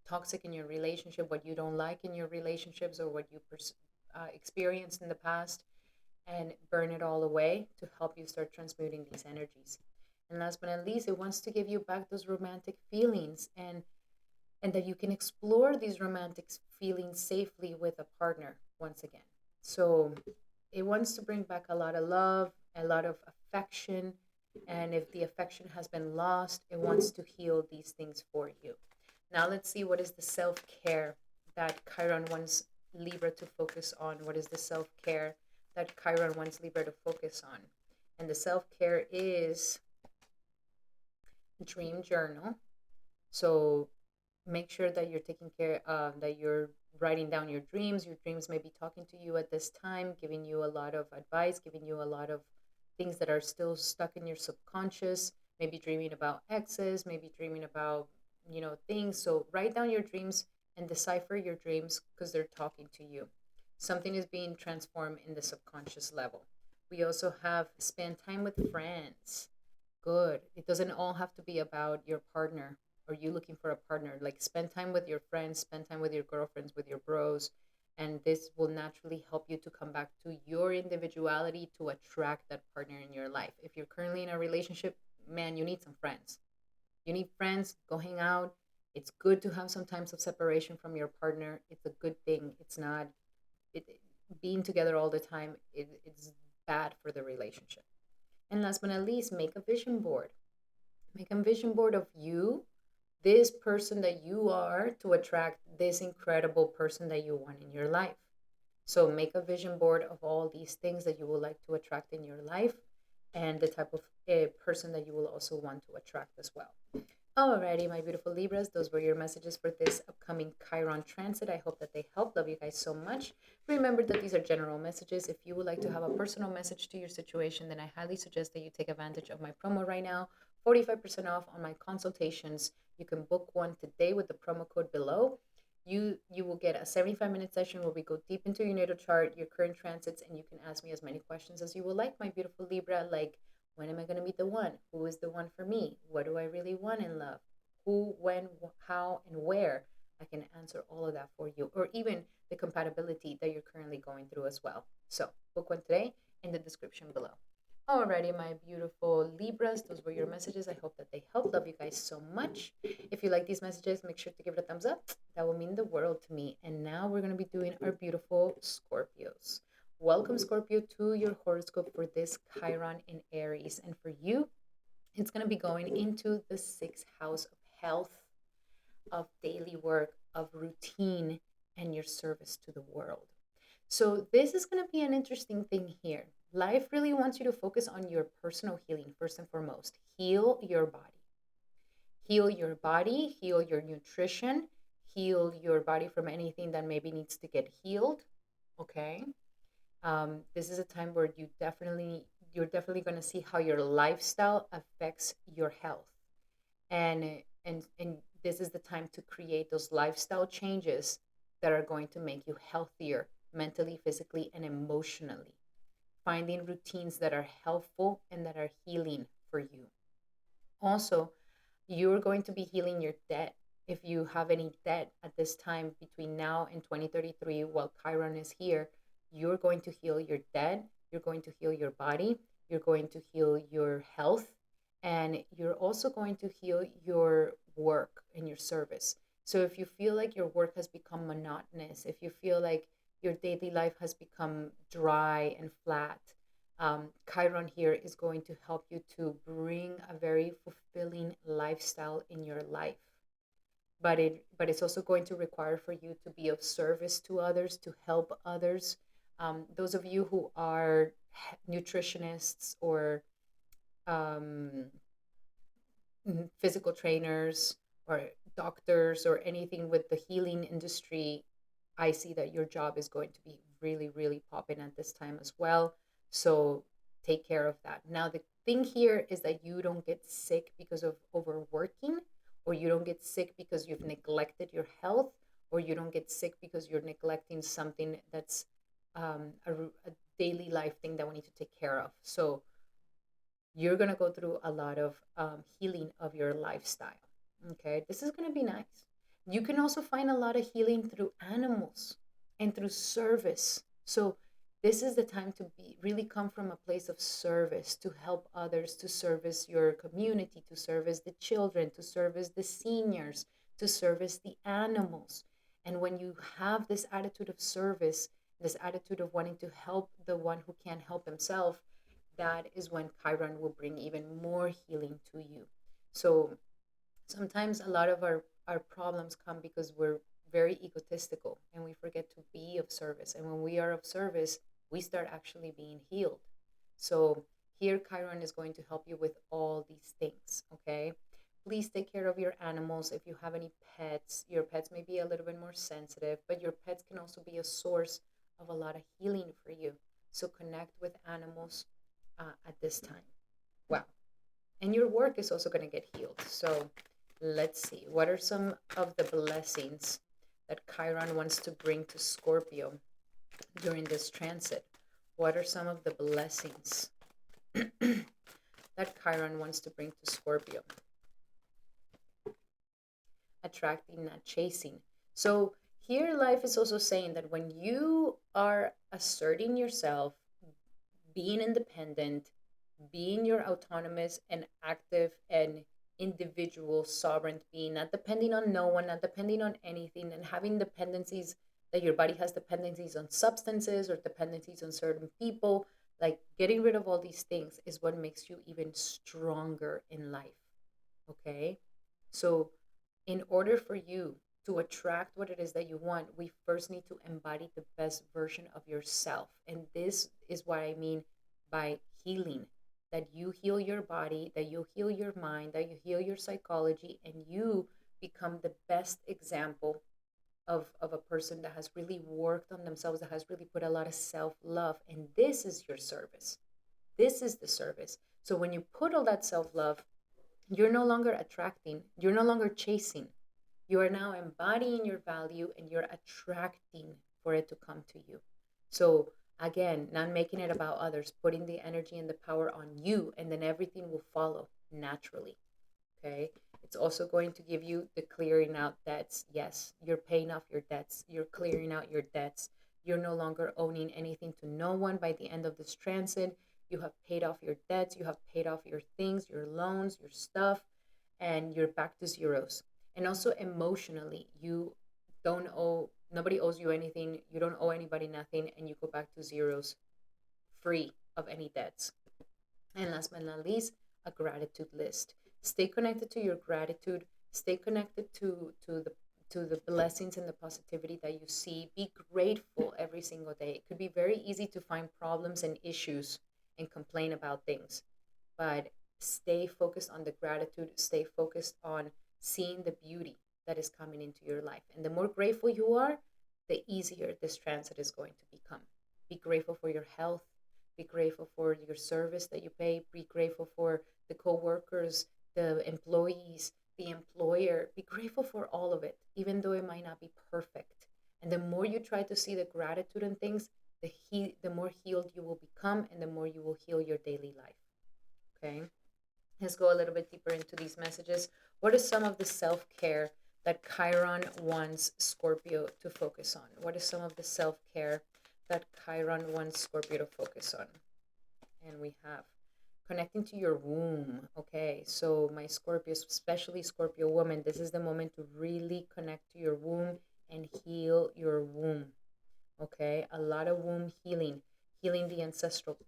toxic in your relationship, what you don't like in your relationships, or what you experienced in the past, and burn it all away to help you start transmuting these energies. And last but not least, it wants to give you back those romantic feelings, and that you can explore these romantic feelings safely with a partner once again. So it wants to bring back a lot of love, a lot of affection. And if the affection has been lost, it wants to heal these things for you. Now let's see what is the self-care that Chiron wants Libra to focus on. What is the self-care that Chiron wants Libra to focus on? And the self-care is dream journal. So make sure that you're taking care of, that you're writing down your dreams. Your dreams may be talking to you at this time, giving you a lot of advice, giving you a lot of things that are still stuck in your subconscious, maybe dreaming about exes, maybe dreaming about, things. So write down your dreams and decipher your dreams because they're talking to you. Something is being transformed in the subconscious level. We also have spend time with friends. Good. It doesn't all have to be about your partner or you looking for a partner. Like spend time with your friends, spend time with your girlfriends, with your bros, and this will naturally help you to come back to your individuality to attract that partner in your life. If you're currently in a relationship, man, you need some friends. You need friends, go hang out. It's good to have some times of separation from your partner. It's a good thing. It's not it, being together all the time, it's bad for the relationship. And last but not least, make a vision board. Make a vision board of you, this person that you are, to attract this incredible person that you want in your life. So make a vision board of all these things that you would like to attract in your life and the type of person that you will also want to attract as well. Alrighty, my beautiful Libras, those were your messages for this upcoming Chiron transit. I hope that they help. Love you guys so much. Remember that these are general messages. If you would like to have a personal message to your situation, then I highly suggest that you take advantage of my promo right now. 45% off on my consultations. You can book one today with the promo code below. You will get a 75-minute session where we go deep into your natal chart, your current transits, and you can ask me as many questions as you would like, my beautiful Libra, like when am I going to meet the one? Who is the one for me? What do I really want in love? Who, when, how, and where? I can answer all of that for you, or even the compatibility that you're currently going through as well. So book one today in the description below. Alrighty, my beautiful Libras, those were your messages. I hope that they help. Love you guys so much. If you like these messages, make sure to give it a thumbs up. That will mean the world to me. And now we're going to be doing our beautiful Scorpios. Welcome, Scorpio, to your horoscope for this Chiron in Aries. And for you, it's going to be going into the sixth house of health, of daily work, of routine, and your service to the world. So, this is going to be an interesting thing here. Life really wants you to focus on your personal healing first and foremost. Heal your body. Heal your body, heal your nutrition, heal your body from anything that maybe needs to get healed. Okay. This is a time where you're definitely going to see how your lifestyle affects your health, and this is the time to create those lifestyle changes that are going to make you healthier mentally, physically, and emotionally. Finding routines that are helpful and that are healing for you. Also, you're going to be healing your debt. If you have any debt at this time between now and 2033, while Chiron is here, you're going to heal your debt, you're going to heal your body, you're going to heal your health, and you're also going to heal your work and your service. So if you feel like your work has become monotonous, if you feel like your daily life has become dry and flat, Chiron here is going to help you to bring a very fulfilling lifestyle in your life. But it's also going to require for you to be of service to others, to help others. Those of you who are nutritionists or um, physical trainers or doctors or anything with the healing industry, I see that your job is going to be really, really popping at this time as well. So take care of that. Now, the thing here is that you don't get sick because of overworking, or you don't get sick because you've neglected your health, or you don't get sick because you're neglecting something that's a daily life thing that we need to take care of. So you're going to go through a lot of healing of your lifestyle. Okay, this is going to be nice. You can also find a lot of healing through animals and through service. So this is the time to be really come from a place of service, to help others, to service your community, to service the children, to service the seniors, to service the animals. And when you have this attitude of service, this attitude of wanting to help the one who can't help himself, that is when Chiron will bring even more healing to you. So sometimes a lot of our problems come because we're very egotistical and we forget to be of service. And when we are of service, we start actually being healed. So here Chiron is going to help you with all these things, okay? Please take care of your animals. If you have any pets, your pets may be a little bit more sensitive, but your pets can also be a source of a lot of healing for you. So connect with animals at this time. Wow. And your work is also going to get healed. So let's see. What are some of the blessings that Chiron wants to bring to Scorpio during this transit? What are some of the blessings that Chiron wants to bring to Scorpio? Attracting, not chasing. So here life is also saying that when you are asserting yourself, being independent, being your autonomous and active and individual sovereign being, not depending on no one, not depending on anything, and having dependencies, that your body has dependencies on substances or dependencies on certain people, like getting rid of all these things is what makes you even stronger in life. Okay? So, in order for you to attract what it is that you want, we first need to embody the best version of yourself. And this is what I mean by healing, that you heal your body, that you heal your mind, that you heal your psychology, and you become the best example of a person that has really worked on themselves, that has really put a lot of self love. And this is your service. This is the service. So when you put all that self love, you're no longer attracting, you're no longer chasing. You are now embodying your value and you're attracting for it to come to you. So, again, not making it about others, putting the energy and the power on you, and then everything will follow naturally. Okay. It's also going to give you the clearing out debts. Yes, you're paying off your debts, you're clearing out your debts. You're no longer owning anything to no one by the end of this transit. You have paid off your debts, you have paid off your things, your loans, your stuff, and you're back to zeros. And also emotionally, you don't owe, no Nobody owes you anything. You don't owe anybody nothing, and you go back to zeros, free of any debts. And last but not least, a gratitude list. Stay connected to your gratitude. Stay connected to the blessings and the positivity that you see. Be grateful every single day. It could be very easy to find problems and issues and complain about things, but stay focused on the gratitude. Stay focused on seeing the beauty that is coming into your life. And the more grateful you are, the easier this transit is going to become. Be grateful for your health. Be grateful for your service that you pay. Be grateful for the co-workers, the employees, the employer. Be grateful for all of it, even though it might not be perfect. And the more you try to see the gratitude in things, the more healed you will become, and the more you will heal your daily life. Okay? Let's go a little bit deeper into these messages. What is some of the self-care that Chiron wants Scorpio to focus on? What is some of the self-care that Chiron wants Scorpio to focus on? And we have connecting to your womb. Okay, so my Scorpios, especially Scorpio woman, this is the moment to really connect to your womb and heal your womb. Okay, a lot of womb healing, healing the ancestral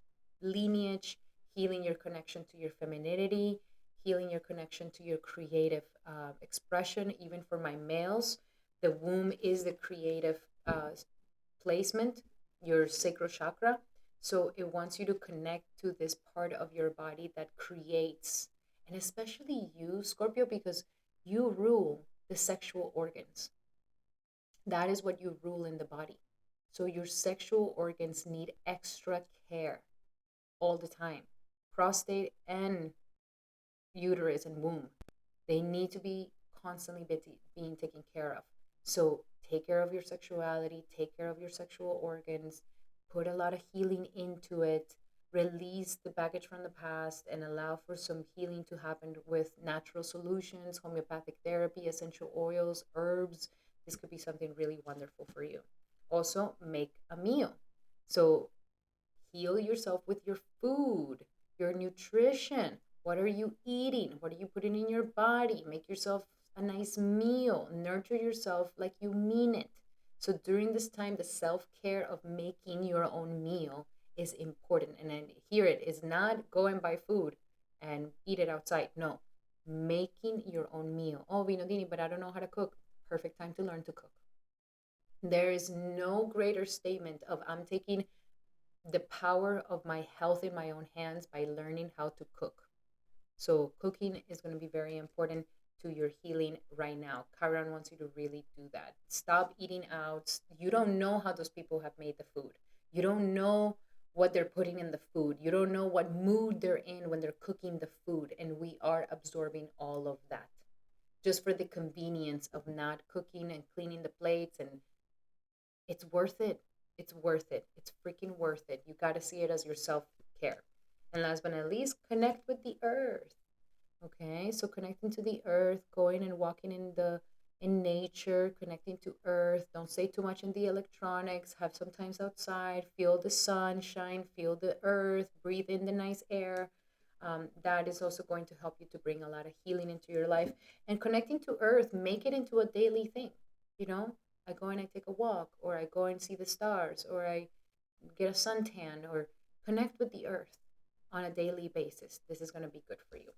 lineage, healing your connection to your femininity, healing your connection to your creative expression. Even for my males, the womb is the creative placement, your sacral chakra. So it wants you to connect to this part of your body that creates, and especially you, Scorpio, because you rule the sexual organs. That is what you rule in the body. So your sexual organs need extra care all the time. Prostate and uterus and womb, they need to be constantly being taken care of. So take care of your sexuality, take care of your sexual organs, put a lot of healing into it, release the baggage from the past, and allow for some healing to happen with natural solutions, homeopathic therapy, essential oils, herbs. This could be something really wonderful for you. Also, make a meal. So heal yourself with your food, your nutrition. What are you eating? What are you putting in your body? Make yourself a nice meal. Nurture yourself like you mean it. So during this time, the self-care of making your own meal is important. And then here it is not go and buy food and eat it outside. No, making your own meal. Oh, Vinodini, but I don't know how to cook. Perfect time to learn to cook. There is no greater statement of I'm taking the power of my health in my own hands by learning how to cook. So cooking is going to be very important to your healing right now. Chiron wants you to really do that. Stop eating out. You don't know how those people have made the food. You don't know what they're putting in the food. You don't know what mood they're in when they're cooking the food. And we are absorbing all of that just for the convenience of not cooking and cleaning the plates. And it's worth it. It's worth it. It's freaking worth it. You got to see it as your self-care. And last but not least, connect with the earth. Okay, so connecting to the earth, going and walking in nature, connecting to earth. Don't stay too much in the electronics. Have some times outside. Feel the sunshine. Feel the earth. Breathe in the nice air. That is also going to help you to bring a lot of healing into your life. And connecting to earth, make it into a daily thing. You know, I go and I take a walk, or I go and see the stars, or I get a suntan, or connect with the earth on a daily basis. This is going to be good for you.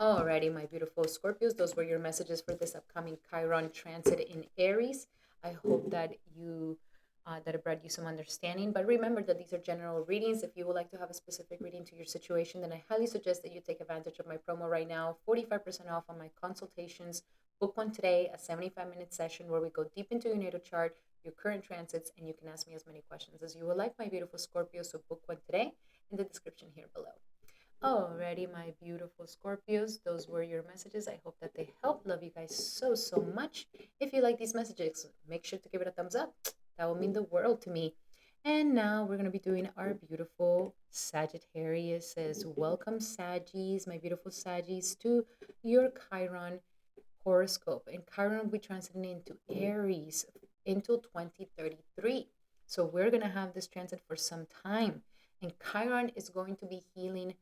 Alrighty, my beautiful Scorpios, those were your messages for this upcoming Chiron transit in Aries. I hope that that it brought you some understanding. But remember that these are general readings. If you would like to have a specific reading to your situation, then I highly suggest that you take advantage of my promo right now, 45% off on my consultations. Book one today, a 75-minute session where we go deep into your natal chart, your current transits, and you can ask me as many questions as you would like, my beautiful Scorpio. So book one today in the description here below. Alrighty, my beautiful Scorpios, those were your messages. I hope that they helped. Love you guys so, so much. If you like these messages, make sure to give it a thumbs up. That will mean the world to me. And now we're going to be doing our beautiful Sagittarius. Welcome, Saggies, my beautiful Saggies, to your Chiron horoscope. And Chiron will be transiting into Aries until 2033. So we're going to have this transit for some time. And Chiron is going to be healing,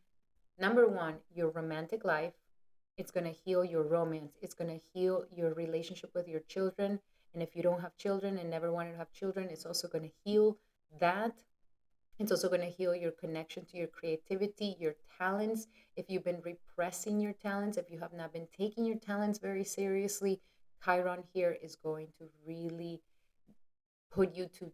number one, your romantic life. It's going to heal your romance. It's going to heal your relationship with your children. And if you don't have children and never wanted to have children, it's also going to heal that. It's also going to heal your connection to your creativity, your talents. If you've been repressing your talents, if you have not been taking your talents very seriously, Chiron here is going to really put you to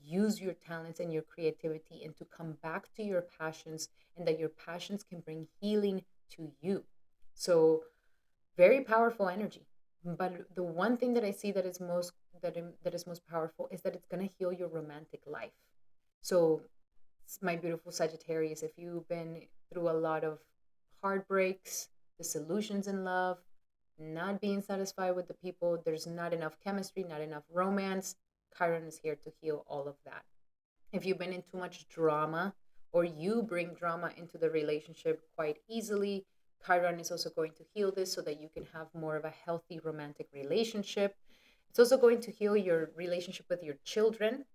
use your talents and your creativity and to come back to your passions, and that your passions can bring healing to you. So very powerful energy. But the one thing that I see that is most that is most powerful is that it's going to heal your romantic life. So my beautiful Sagittarius, if you've been through a lot of heartbreaks, disillusions in love, not being satisfied with the people, there's not enough chemistry, not enough romance, Chiron is here to heal all of that. If you've been in too much drama, or you bring drama into the relationship quite easily, Chiron is also going to heal this so that you can have more of a healthy romantic relationship. It's also going to heal your relationship with your children,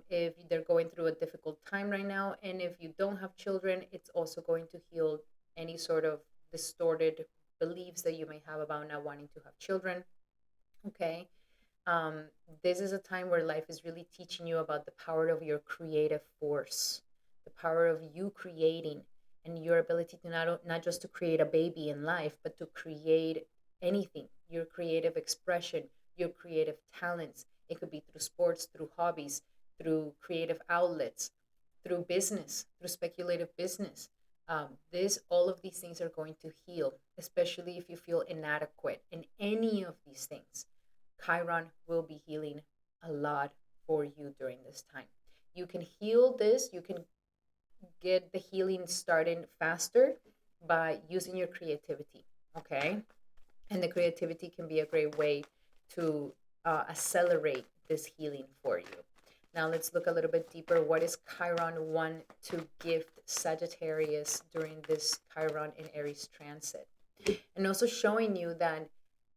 if they're going through a difficult time right now. And if you don't have children, it's also going to heal any sort of distorted beliefs that you may have about not wanting to have children. Okay. um, this is a time where life is really teaching you about the power of your creative force, the power of you creating, and your ability to not just to create a baby in life, but to create anything, your creative expression, your creative talents. It could be through sports, through hobbies, through creative outlets, through business, through speculative business. This all of these things are going to heal, especially if you feel inadequate in any of these things. Chiron will be healing a lot for you during this time. You can heal this, you can get the healing started faster by using your creativity, okay? And the creativity can be a great way to accelerate this healing for you. Now let's look a little bit deeper. What is Chiron want to gift Sagittarius during this Chiron in Aries transit? And also showing you that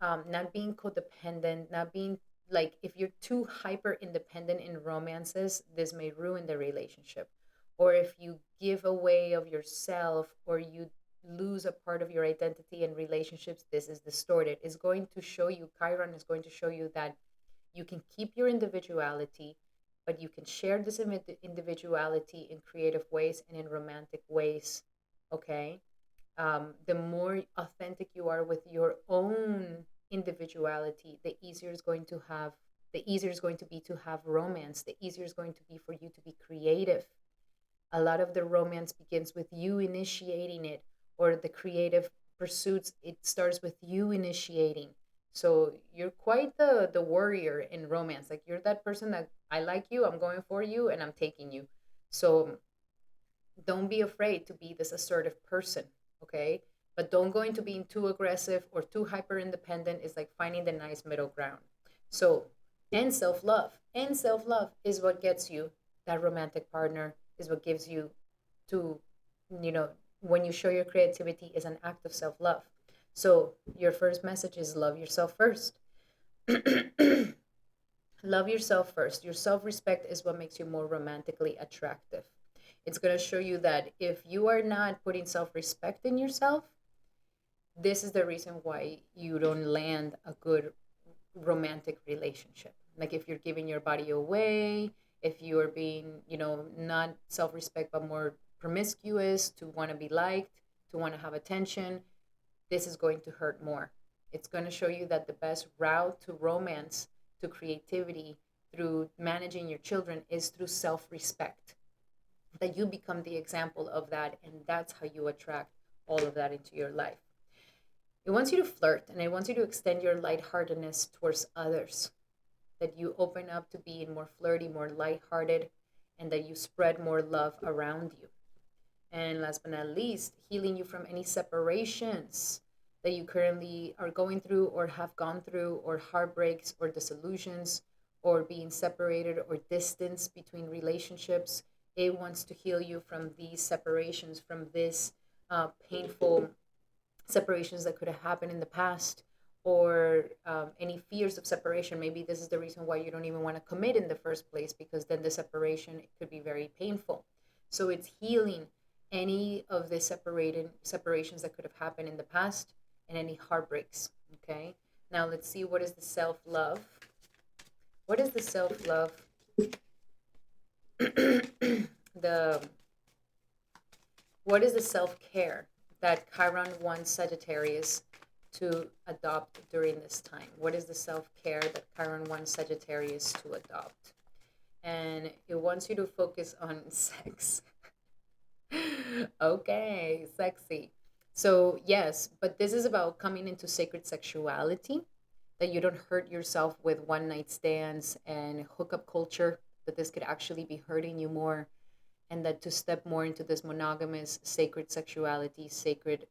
not being codependent, not being like, if you're too hyper independent in romances, this may ruin the relationship. Or if you give away of yourself, or you lose a part of your identity in relationships, this is distorted. It's going to show you, Chiron is going to show you that you can keep your individuality, but you can share this individuality in creative ways and in romantic ways. Okay. The more authentic you are with your own individuality, the easier it's going to have, the easier it's going to be to have romance, the easier it's going to be for you to be creative. A lot of the romance begins with you initiating it, or the creative pursuits, it starts with you initiating. So you're quite the warrior in romance. Like, you're that person that, I like you, I'm going for you, and I'm taking you. So don't be afraid to be this assertive person, okay? But don't go into being too aggressive or too hyper independent. It's like finding the nice middle ground. So, and self love. And self love is what gets you that romantic partner, is what gives you to, you know, when you show your creativity is an act of self love. So, your first message is love yourself first. Love yourself first. Your self respect is what makes you more romantically attractive. It's going to show you that if you are not putting self respect in yourself, this is the reason why you don't land a good romantic relationship. Like, if you're giving your body away, if you are being, not self respect, but more promiscuous, to want to be liked, to want to have attention, this is going to hurt more. It's going to show you that the best route to romance, to creativity, through managing your children, is through self respect. That you become the example of that, and that's how you attract all of that into your life. It wants you to flirt, and it wants you to extend your lightheartedness towards others. That you open up to being more flirty, more lighthearted, and that you spread more love around you. And last but not least, healing you from any separations that you currently are going through or have gone through, or heartbreaks or disillusions, or being separated or distance between relationships. It wants to heal you from these separations, from this painful separations that could have happened in the past, or any fears of separation. Maybe this is the reason why you don't even want to commit in the first place, because then the separation, it could be very painful. So it's healing any of the separations that could have happened in the past, and any heartbreaks. Okay. Now let's see, what is the self-love? What is the self-love? What is the self-care that Chiron wants Sagittarius to adopt during this time? What is the self-care that Chiron wants Sagittarius to adopt? And it wants you to focus on sex. Okay, sexy. So, yes, but this is about coming into sacred sexuality, that you don't hurt yourself with one night stands and hookup culture, that this could actually be hurting you more, and that to step more into this monogamous, sacred sexuality, sacred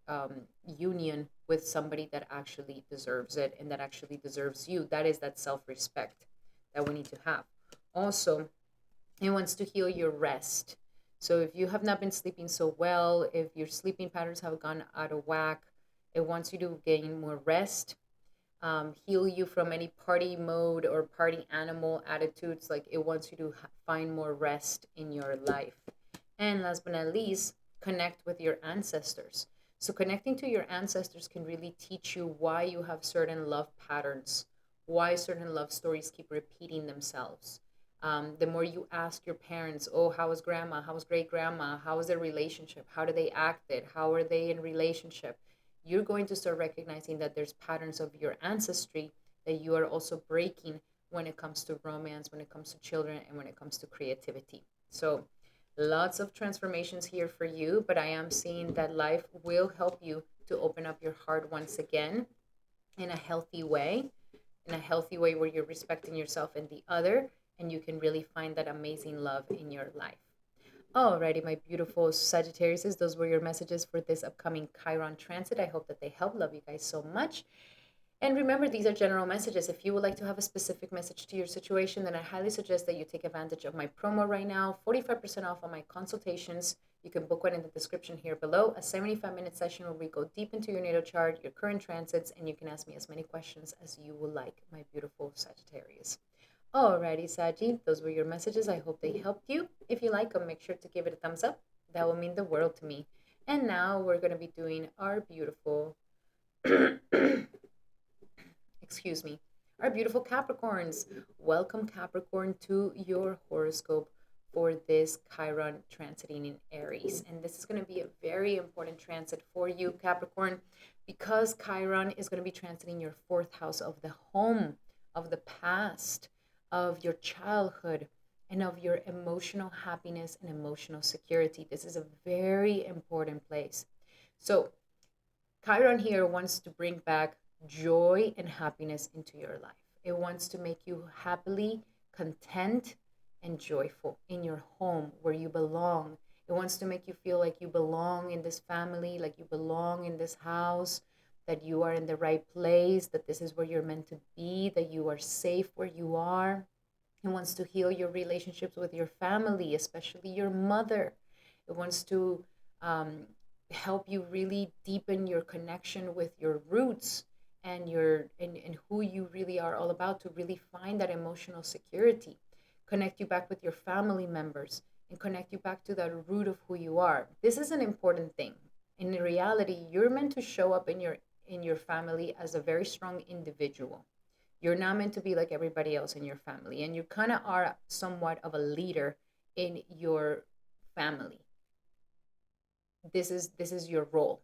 union with somebody that actually deserves it and that actually deserves you. That is that self respect that we need to have. Also, it wants to heal your rest. So if you have not been sleeping so well, if your sleeping patterns have gone out of whack, it wants you to gain more rest, heal you from any party mode or party animal attitudes. Like it wants you to find more rest in your life. And last but not least, connect with your ancestors. So connecting to your ancestors can really teach you why you have certain love patterns, why certain love stories keep repeating themselves. The more you ask your parents, oh, how was grandma? How was great grandma? How was their relationship? How do they acted? How are they in relationship? You're going to start recognizing that there's patterns of your ancestry that you are also breaking when it comes to romance, when it comes to children, and when it comes to creativity. So lots of transformations here for you, but I am seeing that life will help you to open up your heart once again in a healthy way, in a healthy way where you're respecting yourself and the other, and you can really find that amazing love in your life. Alrighty, my beautiful Sagittarius, those were your messages for this upcoming Chiron transit. I hope that they help. Love you guys so much. And remember, these are general messages. If you would like to have a specific message to your situation, then I highly suggest that you take advantage of my promo right now, 45% off on my consultations. You can book one in the description here below, a 75-minute session where we go deep into your natal chart, your current transits, and you can ask me as many questions as you would like, my beautiful Sagittarius. Alrighty, Saji, those were your messages. I hope they helped you. If you like them, make sure to give it a thumbs up. That will mean the world to me. And now we're going to be doing our beautiful, excuse me, our beautiful Capricorns. Welcome, Capricorn, to your horoscope for this Chiron transiting in Aries. And this is going to be a very important transit for you, Capricorn, because Chiron is going to be transiting your fourth house of the home, of the past, of your childhood, and of your emotional happiness and emotional security. This is a very important place. So, Chiron here wants to bring back joy and happiness into your life. It wants to make you happily content and joyful in your home where you belong. It wants to make you feel like you belong in this family, like you belong in this house, that you are in the right place, that this is where you're meant to be, that you are safe where you are. It wants to heal your relationships with your family, especially your mother. It wants to help you really deepen your connection with your roots and and who you really are all about, to really find that emotional security, connect you back with your family members, and connect you back to that root of who you are. This is an important thing. In reality, you're meant to show up in your family as a very strong individual. You're not meant to be like everybody else in your family, and you kind of are somewhat of a leader in your family. This is your role.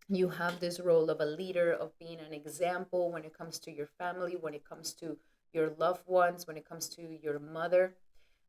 You have this role of a leader, of being an example when it comes to your family, when it comes to your loved ones, when it comes to your mother,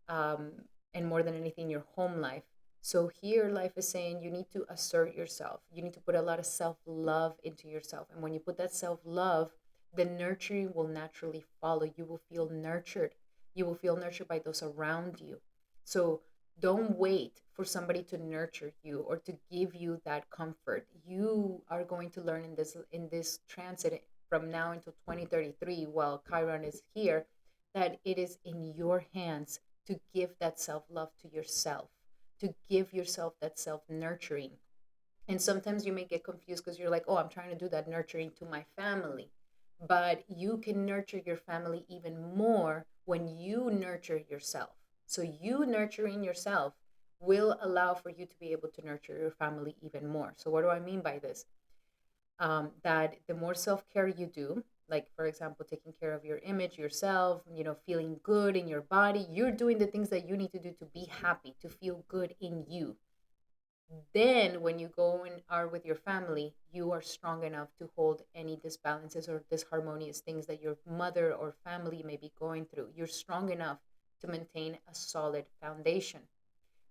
um, and more than anything, your home life. So here, life is saying you need to assert yourself. You need to put a lot of self love into yourself. And when you put that self love, the nurturing will naturally follow. You will feel nurtured. You will feel nurtured by those around you. So don't wait for somebody to nurture you or to give you that comfort. You are going to learn in this transit from now until 2033, while Chiron is here, that it is in your hands to give that self-love to yourself, to give yourself that self-nurturing. And sometimes you may get confused because you're like, oh, I'm trying to do that nurturing to my family. But you can nurture your family even more when you nurture yourself. So you nurturing yourself will allow for you to be able to nurture your family even more. So what do I mean by this? That the more self-care you do, Like, for example, taking care of your image, yourself, feeling good in your body. You're doing the things that you need to do to be happy, to feel good in you. Then when you go and are with your family, you are strong enough to hold any disbalances or disharmonious things that your mother or family may be going through. You're strong enough to maintain a solid foundation.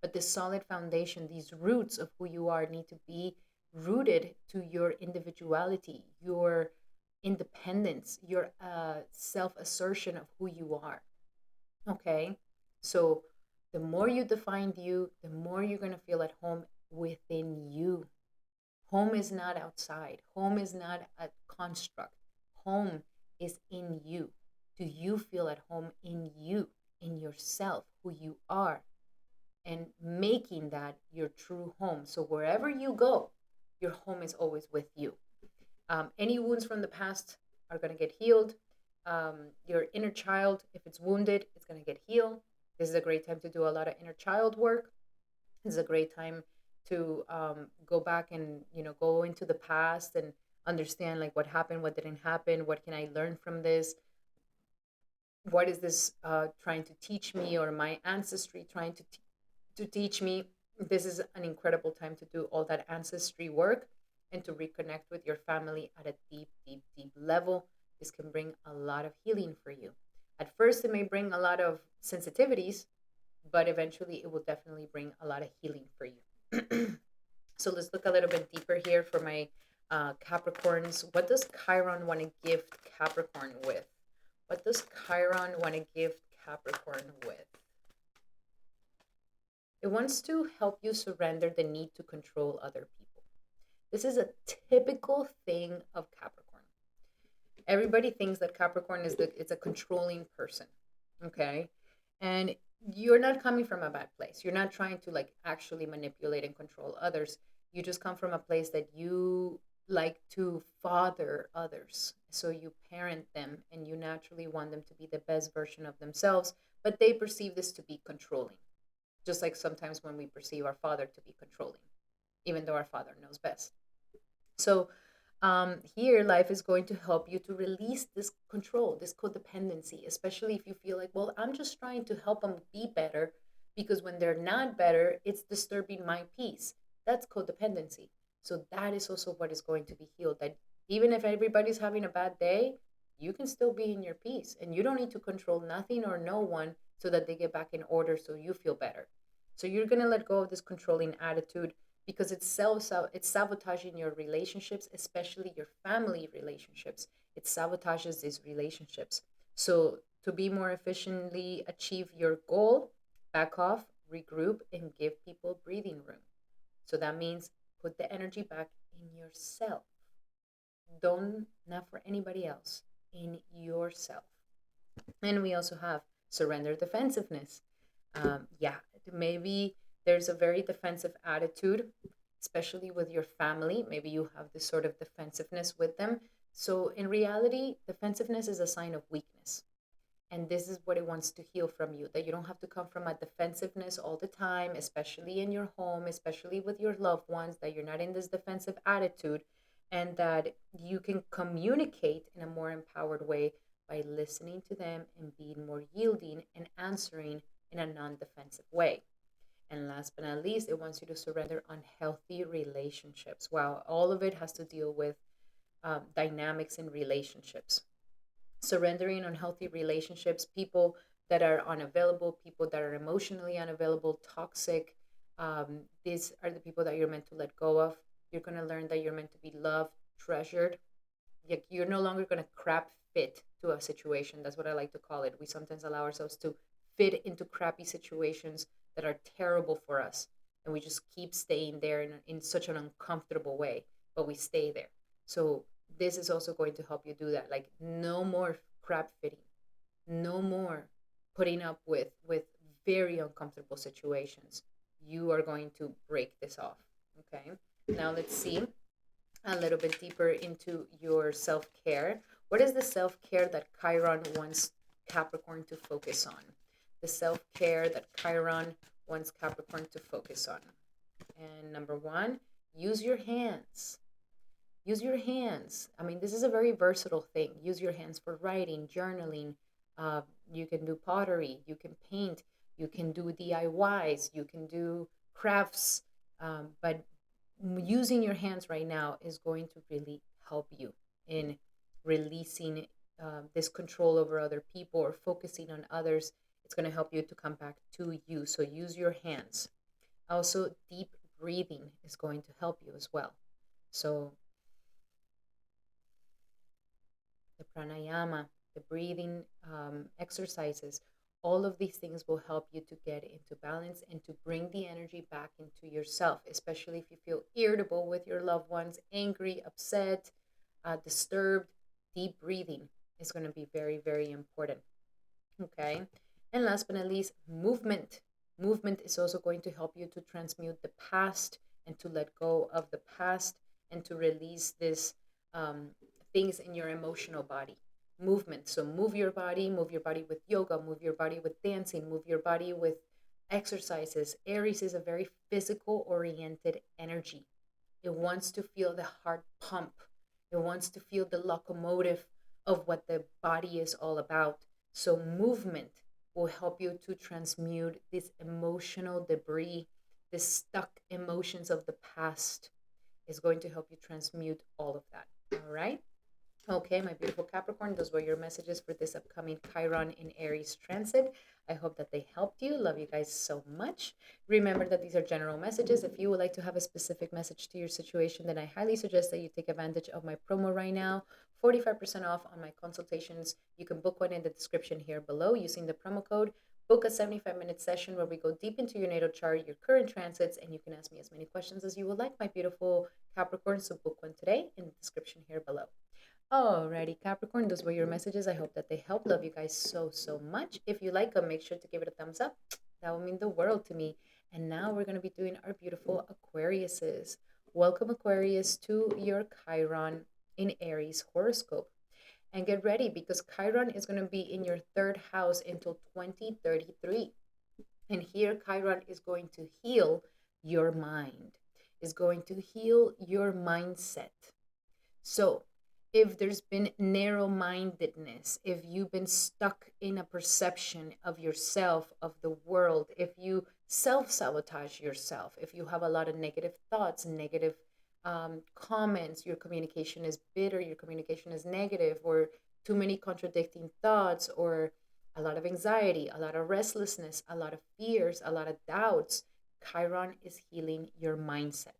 But this solid foundation, these roots of who you are, need to be rooted to your individuality, your independence, your self assertion of who you are. Okay? So the more you define you, the more you're going to feel at home within you. Home is not outside, home is not a construct. Home is in you. Do you feel at home in you, in yourself, who you are? And making that your true home. So wherever you go, your home is always with you. Any wounds from the past are going to get healed. Your inner child, if it's wounded, it's going to get healed. This is a great time to do a lot of inner child work. This is a great time to go back and go into the past and understand like what happened, what didn't happen, what can I learn from this, what is this trying to teach me, or my ancestry trying to teach me. This is an incredible time to do all that ancestry work and to reconnect with your family at a deep, deep, deep level. This can bring a lot of healing for you. At first, it may bring a lot of sensitivities, but eventually, it will definitely bring a lot of healing for you. So let's look a little bit deeper here for my Capricorns. What does Chiron want to gift Capricorn with? What does Chiron want to gift Capricorn with? It wants to help you surrender the need to control other people. This is a typical thing of Capricorn. Everybody thinks that Capricorn it's a controlling person, okay? And you're not coming from a bad place. You're not trying to like actually manipulate and control others. You just come from a place that you like to father others. So you parent them and you naturally want them to be the best version of themselves, but they perceive this to be controlling. Just like sometimes when we perceive our father to be controlling, even though our father knows best. So here, life is going to help you to release this control, this codependency, especially if you feel like, well, I'm just trying to help them be better because when they're not better, it's disturbing my peace. That's codependency. So that is also what is going to be healed. That even if everybody's having a bad day, you can still be in your peace and you don't need to control nothing or no one so that they get back in order so you feel better. So you're going to let go of this controlling attitude because it's sabotaging your relationships, especially your family relationships. It sabotages these relationships. So to be more efficiently achieve your goal, back off, regroup, and give people breathing room. So that means put the energy back in yourself. Don't, not for anybody else, in yourself. And we also have surrender defensiveness. Yeah, maybe there's a very defensive attitude, especially with your family. Maybe you have this sort of defensiveness with them. So in reality, defensiveness is a sign of weakness. And this is what it wants to heal from you, that you don't have to come from a defensiveness all the time, especially in your home, especially with your loved ones, that you're not in this defensive attitude, and that you can communicate in a more empowered way by listening to them and being more yielding and answering in a non-defensive way. And last but not least, it wants you to surrender unhealthy relationships. Wow, all of it has to deal with dynamics in relationships. Surrendering unhealthy relationships, people that are unavailable, people that are emotionally unavailable, toxic. These are the people that you're meant to let go of. You're going to learn that you're meant to be loved, treasured. You're no longer going to crap fit to a situation. That's what I like to call it. We sometimes allow ourselves to fit into crappy situations that are terrible for us. And we just keep staying there in such an uncomfortable way, but we stay there. So this is also going to help you do that. Like no more crap fitting, no more putting up with very uncomfortable situations. You are going to break this off. Okay. Now let's see a little bit deeper into your self-care. What is the self-care that Chiron wants Capricorn to focus on? The self-care that Chiron wants Capricorn to focus on. And number one, use your hands. Use your hands. I mean, this is a very versatile thing. Use your hands for writing, journaling. Uh, you can do pottery. You can paint. You can do DIYs. You can do crafts. But using your hands right now is going to really help you in releasing this control over other people or focusing on others. It's going to help you to come back to you. So use your hands. Also, deep breathing is going to help you as well. So the pranayama, the breathing exercises, all of these things will help you to get into balance and to bring the energy back into yourself, especially if you feel irritable with your loved ones, angry, upset, disturbed. Deep breathing is going to be very, very important. Okay. And last but not least, movement. Movement is also going to help you to transmute the past and to let go of the past and to release this um, things in your emotional body. Movement. So move your body with yoga, move your body with dancing, move your body with exercises. Aries is a very physical oriented energy. It wants to feel the heart pump. It wants to feel the locomotive of what the body is all about. So, movement will help you to transmute this emotional debris, the stuck emotions of the past is going to help you transmute all of that. All right. Okay, my beautiful Capricorn, those were your messages for this upcoming Chiron in Aries transit. I hope that they helped you. Love you guys so much. Remember that these are general messages. If you would like to have a specific message to your situation, then I highly suggest that you take advantage of my promo right now. 45% off on my consultations. You can book one in the description here below using the promo code. Book a 75-minute session where we go deep into your natal chart, your current transits, and you can ask me as many questions as you would like, my beautiful Capricorn. So book one today in the description here below. Alrighty, Capricorn, those were your messages. I hope that they help. Love you guys so, so much. If you like them, make sure to give it a thumbs up. That would mean the world to me. And now we're going to be doing our beautiful Aquariuses. Welcome, Aquarius, to your Chiron in Aries horoscope. And get ready because Chiron is going to be in your third house until 2033. And here, Chiron is going to heal your mind, is going to heal your mindset. So, if there's been narrow mindedness, if you've been stuck in a perception of yourself, of the world, if you self sabotage yourself, if you have a lot of negative thoughts, negative comments, your communication is bitter, your communication is negative, or too many contradicting thoughts, or a lot of anxiety, a lot of restlessness, a lot of fears, a lot of doubts, Chiron is healing your mindset.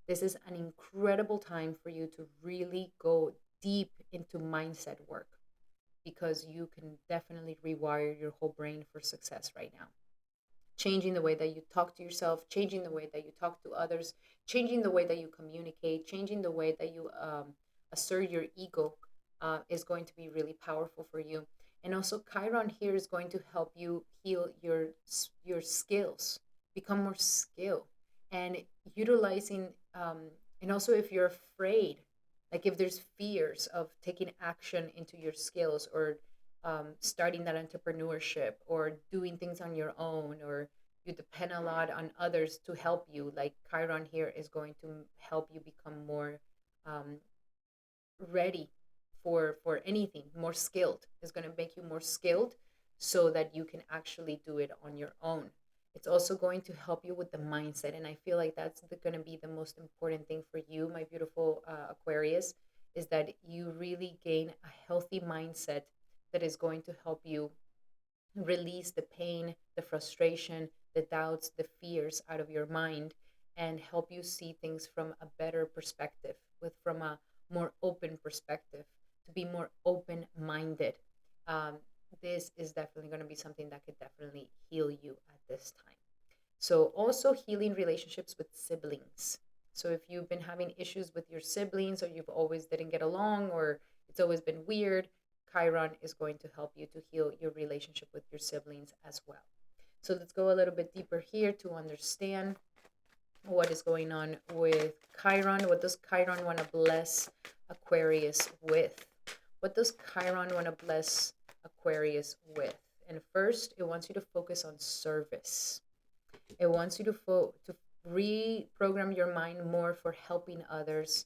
This is an incredible time for you to really go deep into mindset work because you can definitely rewire your whole brain for success right now. Changing the way that you talk to yourself, changing the way that you talk to others, changing the way that you communicate, changing the way that you assert your ego is going to be really powerful for you. And also, Chiron here is going to help you heal your skills, become more skilled, and utilizing. And also, if you're afraid, like if there's fears of taking action into your skills or starting that entrepreneurship or doing things on your own, or you depend a lot on others to help you, like Chiron here is going to help you become more um, ready for anything, more skilled. Is going to make you more skilled so that you can actually do it on your own. It's also going to help you with the mindset, and I feel like that's going to be the most important thing for you, my beautiful Aquarius, is that you really gain a healthy mindset that is going to help you release the pain, the frustration, the doubts, the fears out of your mind, and help you see things from a better perspective, with from a more open perspective, to be more open minded. um, this is definitely going to be something that could definitely heal you at this time. So also healing relationships with siblings. So if you've been having issues with your siblings, or you've always didn't get along, or it's always been weird, Chiron is going to help you to heal your relationship with your siblings as well. So let's go a little bit deeper here to understand what is going on with Chiron. What does Chiron want to bless Aquarius with? What does Chiron want to bless Aquarius with? And first, it wants you to focus on service. It wants you to reprogram your mind more for helping others,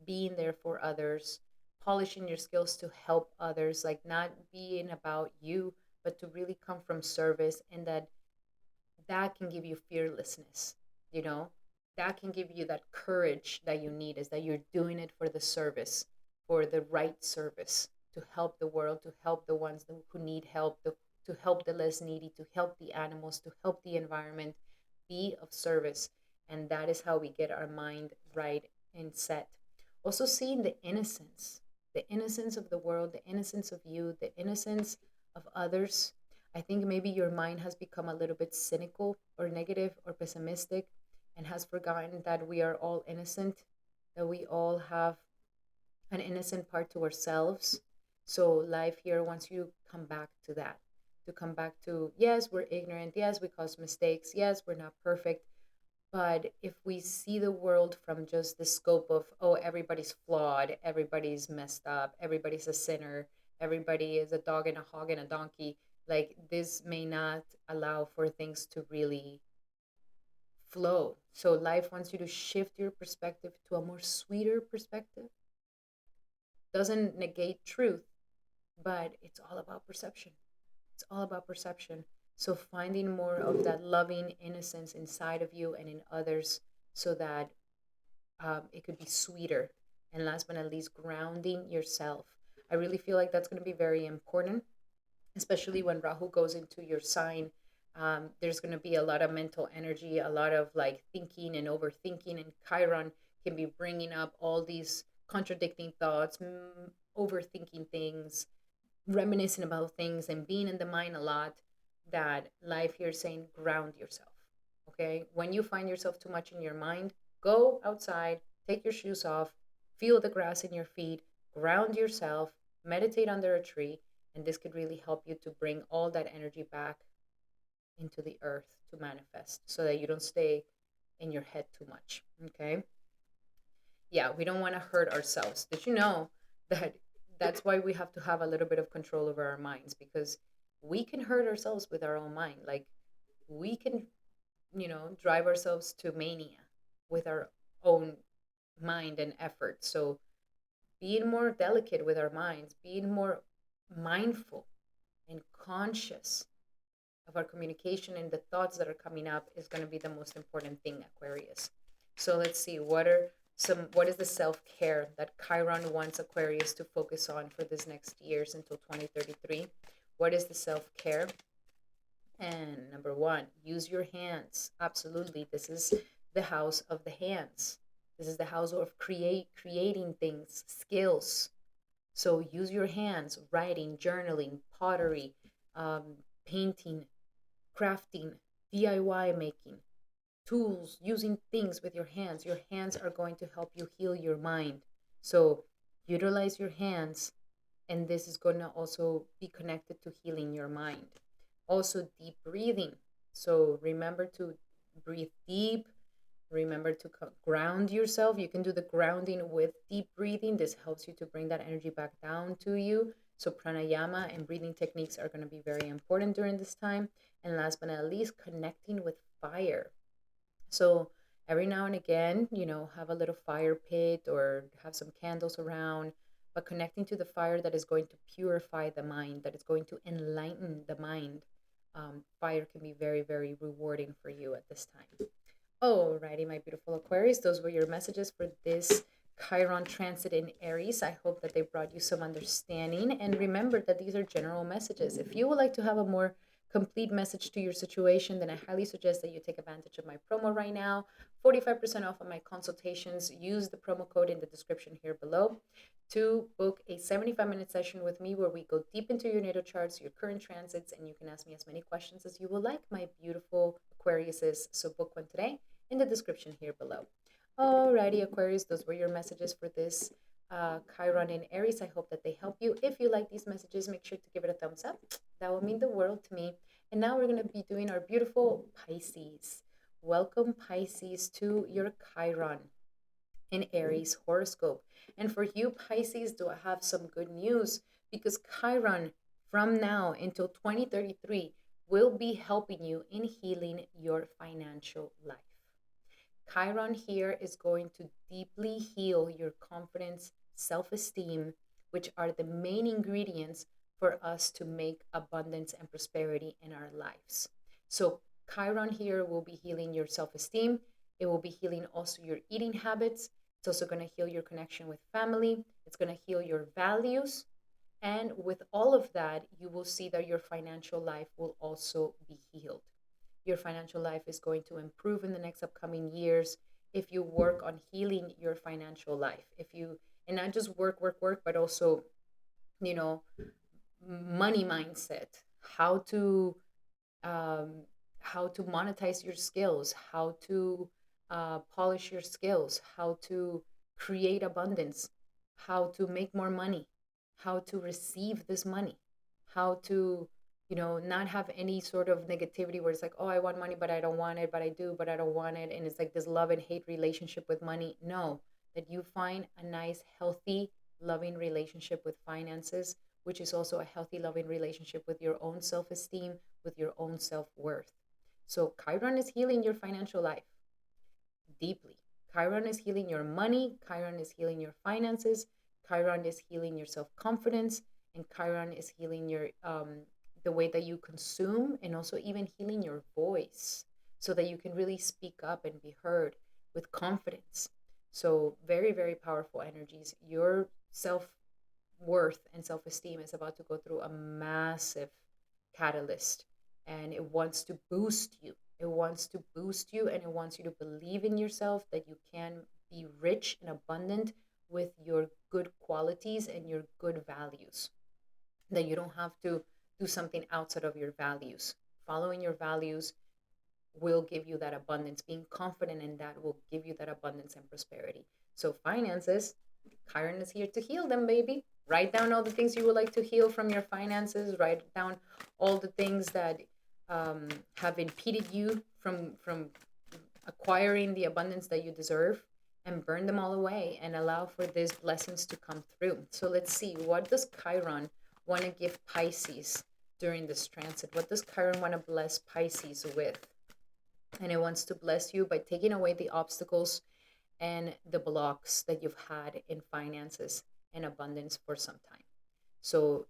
being there for others, polishing your skills to help others, like not being about you, but to really come from service. And that can give you fearlessness, you know, that can give you that courage that you need, is that you're doing it for the service, for the right service, to help the world, to help the ones who need help, to help the less needy, to help the animals, to help the environment, be of service. And that is how we get our mind right and set. Also seeing the innocence of the world, the innocence of you, the innocence of others. I think maybe your mind has become a little bit cynical or negative or pessimistic, and has forgotten that we are all innocent, that we all have an innocent part to ourselves. So life here wants you to come back to that, to come back to, yes, we're ignorant, yes, we cause mistakes, yes, we're not perfect. But if we see the world from just the scope of, oh, everybody's flawed, everybody's messed up, everybody's a sinner, everybody is a dog and a hog and a donkey, like this may not allow for things to really flow. So life wants you to shift your perspective to a more sweeter perspective. Doesn't negate truth, but it's all about perception. It's all about perception. So finding more of that loving innocence inside of you and in others, so that it could be sweeter. And last but not least, grounding yourself. I really feel like that's going to be very important, especially when Rahu goes into your sign. There's going to be a lot of mental energy, a lot of like thinking and overthinking, and Chiron can be bringing up all these contradicting thoughts, overthinking things, reminiscing about things, and being in the mind a lot. That life here is saying ground yourself. Okay, when you find yourself too much in your mind, go outside, take your shoes off, feel the grass in your feet, ground yourself, meditate under a tree, and this could really help you to bring all that energy back into the earth to manifest, so that you don't stay in your head too much. Okay, yeah, we don't want to hurt ourselves. Did you know that that's why we have to have a little bit of control over our minds? Because we can hurt ourselves with our own mind. Like we can, drive ourselves to mania with our own mind and effort. So being more delicate with our minds, being more mindful and conscious of our communication and the thoughts that are coming up is going to be the most important thing, Aquarius. So let's see, what is the self-care that Chiron wants Aquarius to focus on for this next years until 2033? What is the self-care? And number one, use your hands. Absolutely. This is the house of the hands. This is the house of creating things, skills. So use your hands, writing, journaling, pottery, painting, crafting, DIY making, tools, using things with your hands. Your hands are going to help you heal your mind. So utilize your hands, and this is going to also be connected to healing your mind. Also, deep breathing. So remember to breathe deep. Remember to ground yourself. You can do the grounding with deep breathing. This helps you to bring that energy back down to you. So pranayama and breathing techniques are going to be very important during this time. And last but not least, connecting with fire. So every now and again, have a little fire pit or have some candles around, but connecting to the fire that is going to purify the mind, that is going to enlighten the mind. Fire can be very, very rewarding for you at this time. Alrighty, my beautiful Aquarius, those were your messages for this Chiron transit in Aries. I hope that they brought you some understanding. And remember that these are general messages. If you would like to have a more complete message to your situation, then I highly suggest that you take advantage of my promo right now. 45% off of my consultations. Use the promo code in the description here below to book a 75-minute session with me, where we go deep into your natal charts, your current transits, and you can ask me as many questions as you would like, my beautiful Aquariuses. So book one today in the description here below. Alrighty, Aquarius, those were your messages for this Chiron in Aries. I hope that they help you. If you like these messages, make sure to give it a thumbs up. That will mean the world to me. And now we're going to be doing our beautiful Pisces. Welcome, Pisces, to your Chiron in Aries horoscope. And for you, Pisces, do I have some good news? Because Chiron, from now until 2033, will be helping you in healing your financial life. Chiron here is going to deeply heal your confidence, self-esteem, which are the main ingredients for us to make abundance and prosperity in our lives. So Chiron here will be healing your self-esteem. It will be healing also your eating habits. It's also going to heal your connection with family. It's going to heal your values. And with all of that, you will see that your financial life will also be healed. Your financial life is going to improve in the next upcoming years if you work on healing your financial life. If you, and not just work, but also, you know, money mindset, how to um, how to monetize your skills, how to polish your skills, how to create abundance, how to make more money, how to receive this money, how to, not have any sort of negativity where it's like, oh, I want money, but I don't want it, but I do, but I don't want it. And it's like this love and hate relationship with money. No, that you find a nice, healthy, loving relationship with finances, which is also a healthy, loving relationship with your own self esteem, with your own self worth. So, Chiron is healing your financial life deeply. Chiron is healing your money, Chiron is healing your finances, Chiron is healing your self confidence, and Chiron is healing your the way that you consume, and also even healing your voice so that you can really speak up and be heard with confidence. So, very, very powerful energies. Your self worth and self esteem is about to go through a massive catalyst, and it wants to boost you. It wants to boost you, and it wants you to believe in yourself that you can be rich and abundant with your good qualities and your good values. That you don't have to do something outside of your values. Following your values will give you that abundance. Being confident in that will give you that abundance and prosperity. So, finances, Chiron is here to heal them, baby. Write down all the things you would like to heal from your finances. Write down all the things that have impeded you from acquiring the abundance that you deserve, and burn them all away and allow for these blessings to come through. So let's see, what does Chiron want to give Pisces during this transit? What does Chiron want to bless Pisces with? And it wants to bless you by taking away the obstacles and the blocks that you've had in finances and abundance for some time. So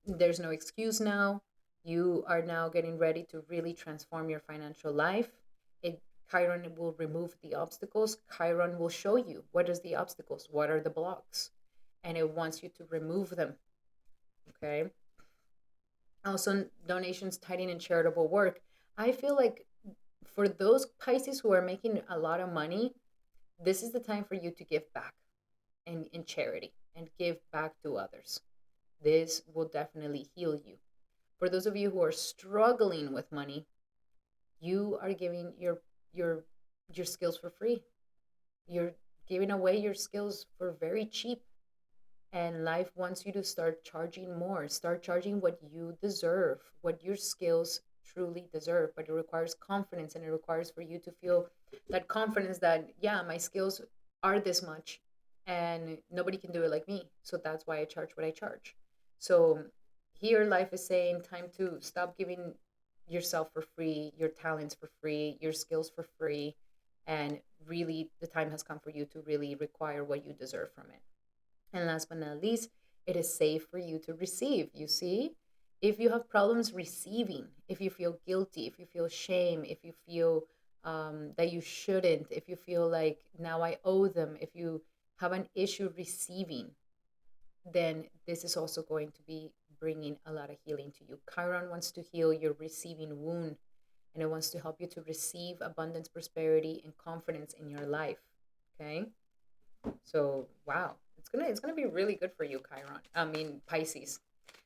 there's no excuse now. You are now getting ready to really transform your financial life. It Chiron will remove the obstacles. Chiron will show you what is the obstacles, what are the blocks, and it wants you to remove them. Okay. Also, donations, tithing, and charitable work. I feel like for those Pisces who are making a lot of money, this is the time for you to give back and in charity and give back to others. This will definitely heal you. For those of you who are struggling with money, you are giving your your skills for free. You're giving away your skills for very cheap. And life wants you to start charging more. Start charging what you deserve, what your skills truly deserve. But it requires confidence, and it requires for you to feel that confidence that, yeah, my skills are this much and nobody can do it like me. So that's why I charge what I charge. So here, life is saying, time to stop giving yourself for free, your talents for free, your skills for free. And really, the time has come for you to really require what you deserve from it. And last but not least, it is safe for you to receive. You see, if you have problems receiving, if you feel guilty, if you feel shame, if you feel that you shouldn't, if you feel like now I owe them, if you have an issue receiving, then this is also going to be bringing a lot of healing to you. Chiron wants to heal your receiving wound, and it wants to help you to receive abundance, prosperity, and confidence in your life. Okay. So wow, it's gonna be really good for you, Chiron. I mean Pisces.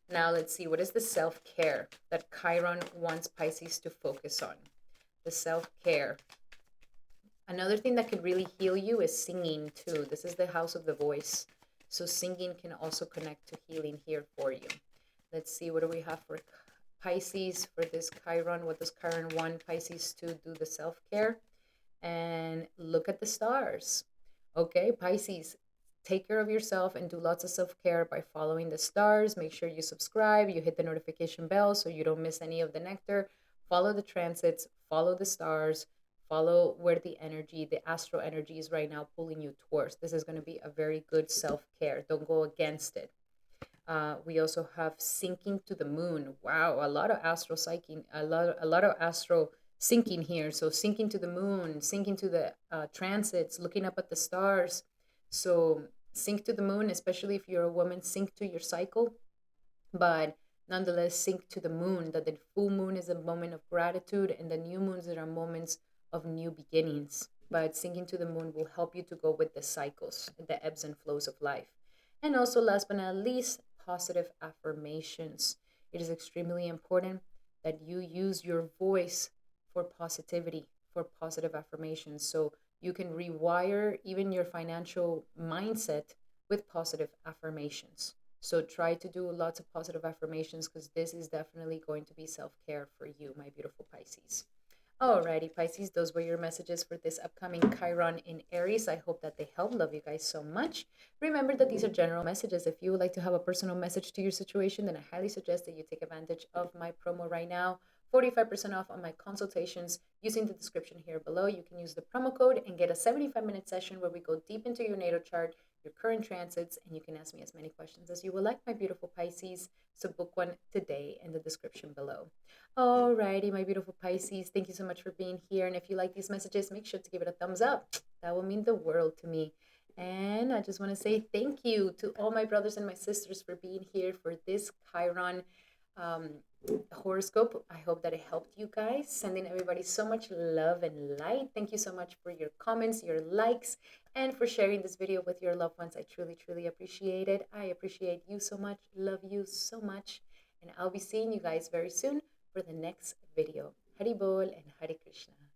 Now let's see, what is the self-care that Chiron wants Pisces to focus on? The self-care. Another thing that could really heal you is singing too. This is the house of the voice. So singing can also connect to healing here for you. Let's see, what do we have for Pisces for this Chiron? What does Chiron want Pisces to do the self-care? And look at the stars. Okay, Pisces, take care of yourself and do lots of self-care by following the stars. Make sure you subscribe, you hit the notification bell so you don't miss any of the nectar. Follow the transits, follow the stars, follow where the energy, the astral energy is right now pulling you towards. This is going to be a very good self-care. Don't go against it. We also have syncing to the moon. Wow, a lot of astral syncing, a lot of astral syncing here. So syncing to the moon, syncing to the transits, looking up at the stars. So sync to the moon, especially if you're a woman, sync to your cycle, but nonetheless sync to the moon. That the full moon is a moment of gratitude, and the new moons are moments of new beginnings. But syncing to the moon will help you to go with the cycles, the ebbs and flows of life. And also, last but not least, positive affirmations. It is extremely important that you use your voice for positivity, for positive affirmations. So you can rewire even your financial mindset with positive affirmations. So try to do lots of positive affirmations, because this is definitely going to be self-care for you, my beautiful Pisces. Alrighty, Pisces, those were your messages for this upcoming Chiron in Aries. I hope that they help. Love you guys so much. Remember that these are general messages. If you would like to have a personal message to your situation, then I highly suggest that you take advantage of my promo right now. 45% off on my consultations using the description here below. You can use the promo code and get a 75-minute session where we go deep into your natal chart, your current transits, and you can ask me as many questions as you would like, my beautiful Pisces. So book one today in the description below. Alrighty, my beautiful Pisces, thank you so much for being here. And if you like these messages, make sure to give it a thumbs up. That will mean the world to me. And I just want to say thank you to all my brothers and my sisters for being here for this Chiron um, horoscope. I hope that it helped you guys. Sending everybody so much love and light. Thank you so much for your comments, your likes, and for sharing this video with your loved ones. I truly, truly appreciate it. I appreciate you so much. Love you so much. And I'll be seeing you guys very soon for the next video. Hari Bol and Hare Krishna.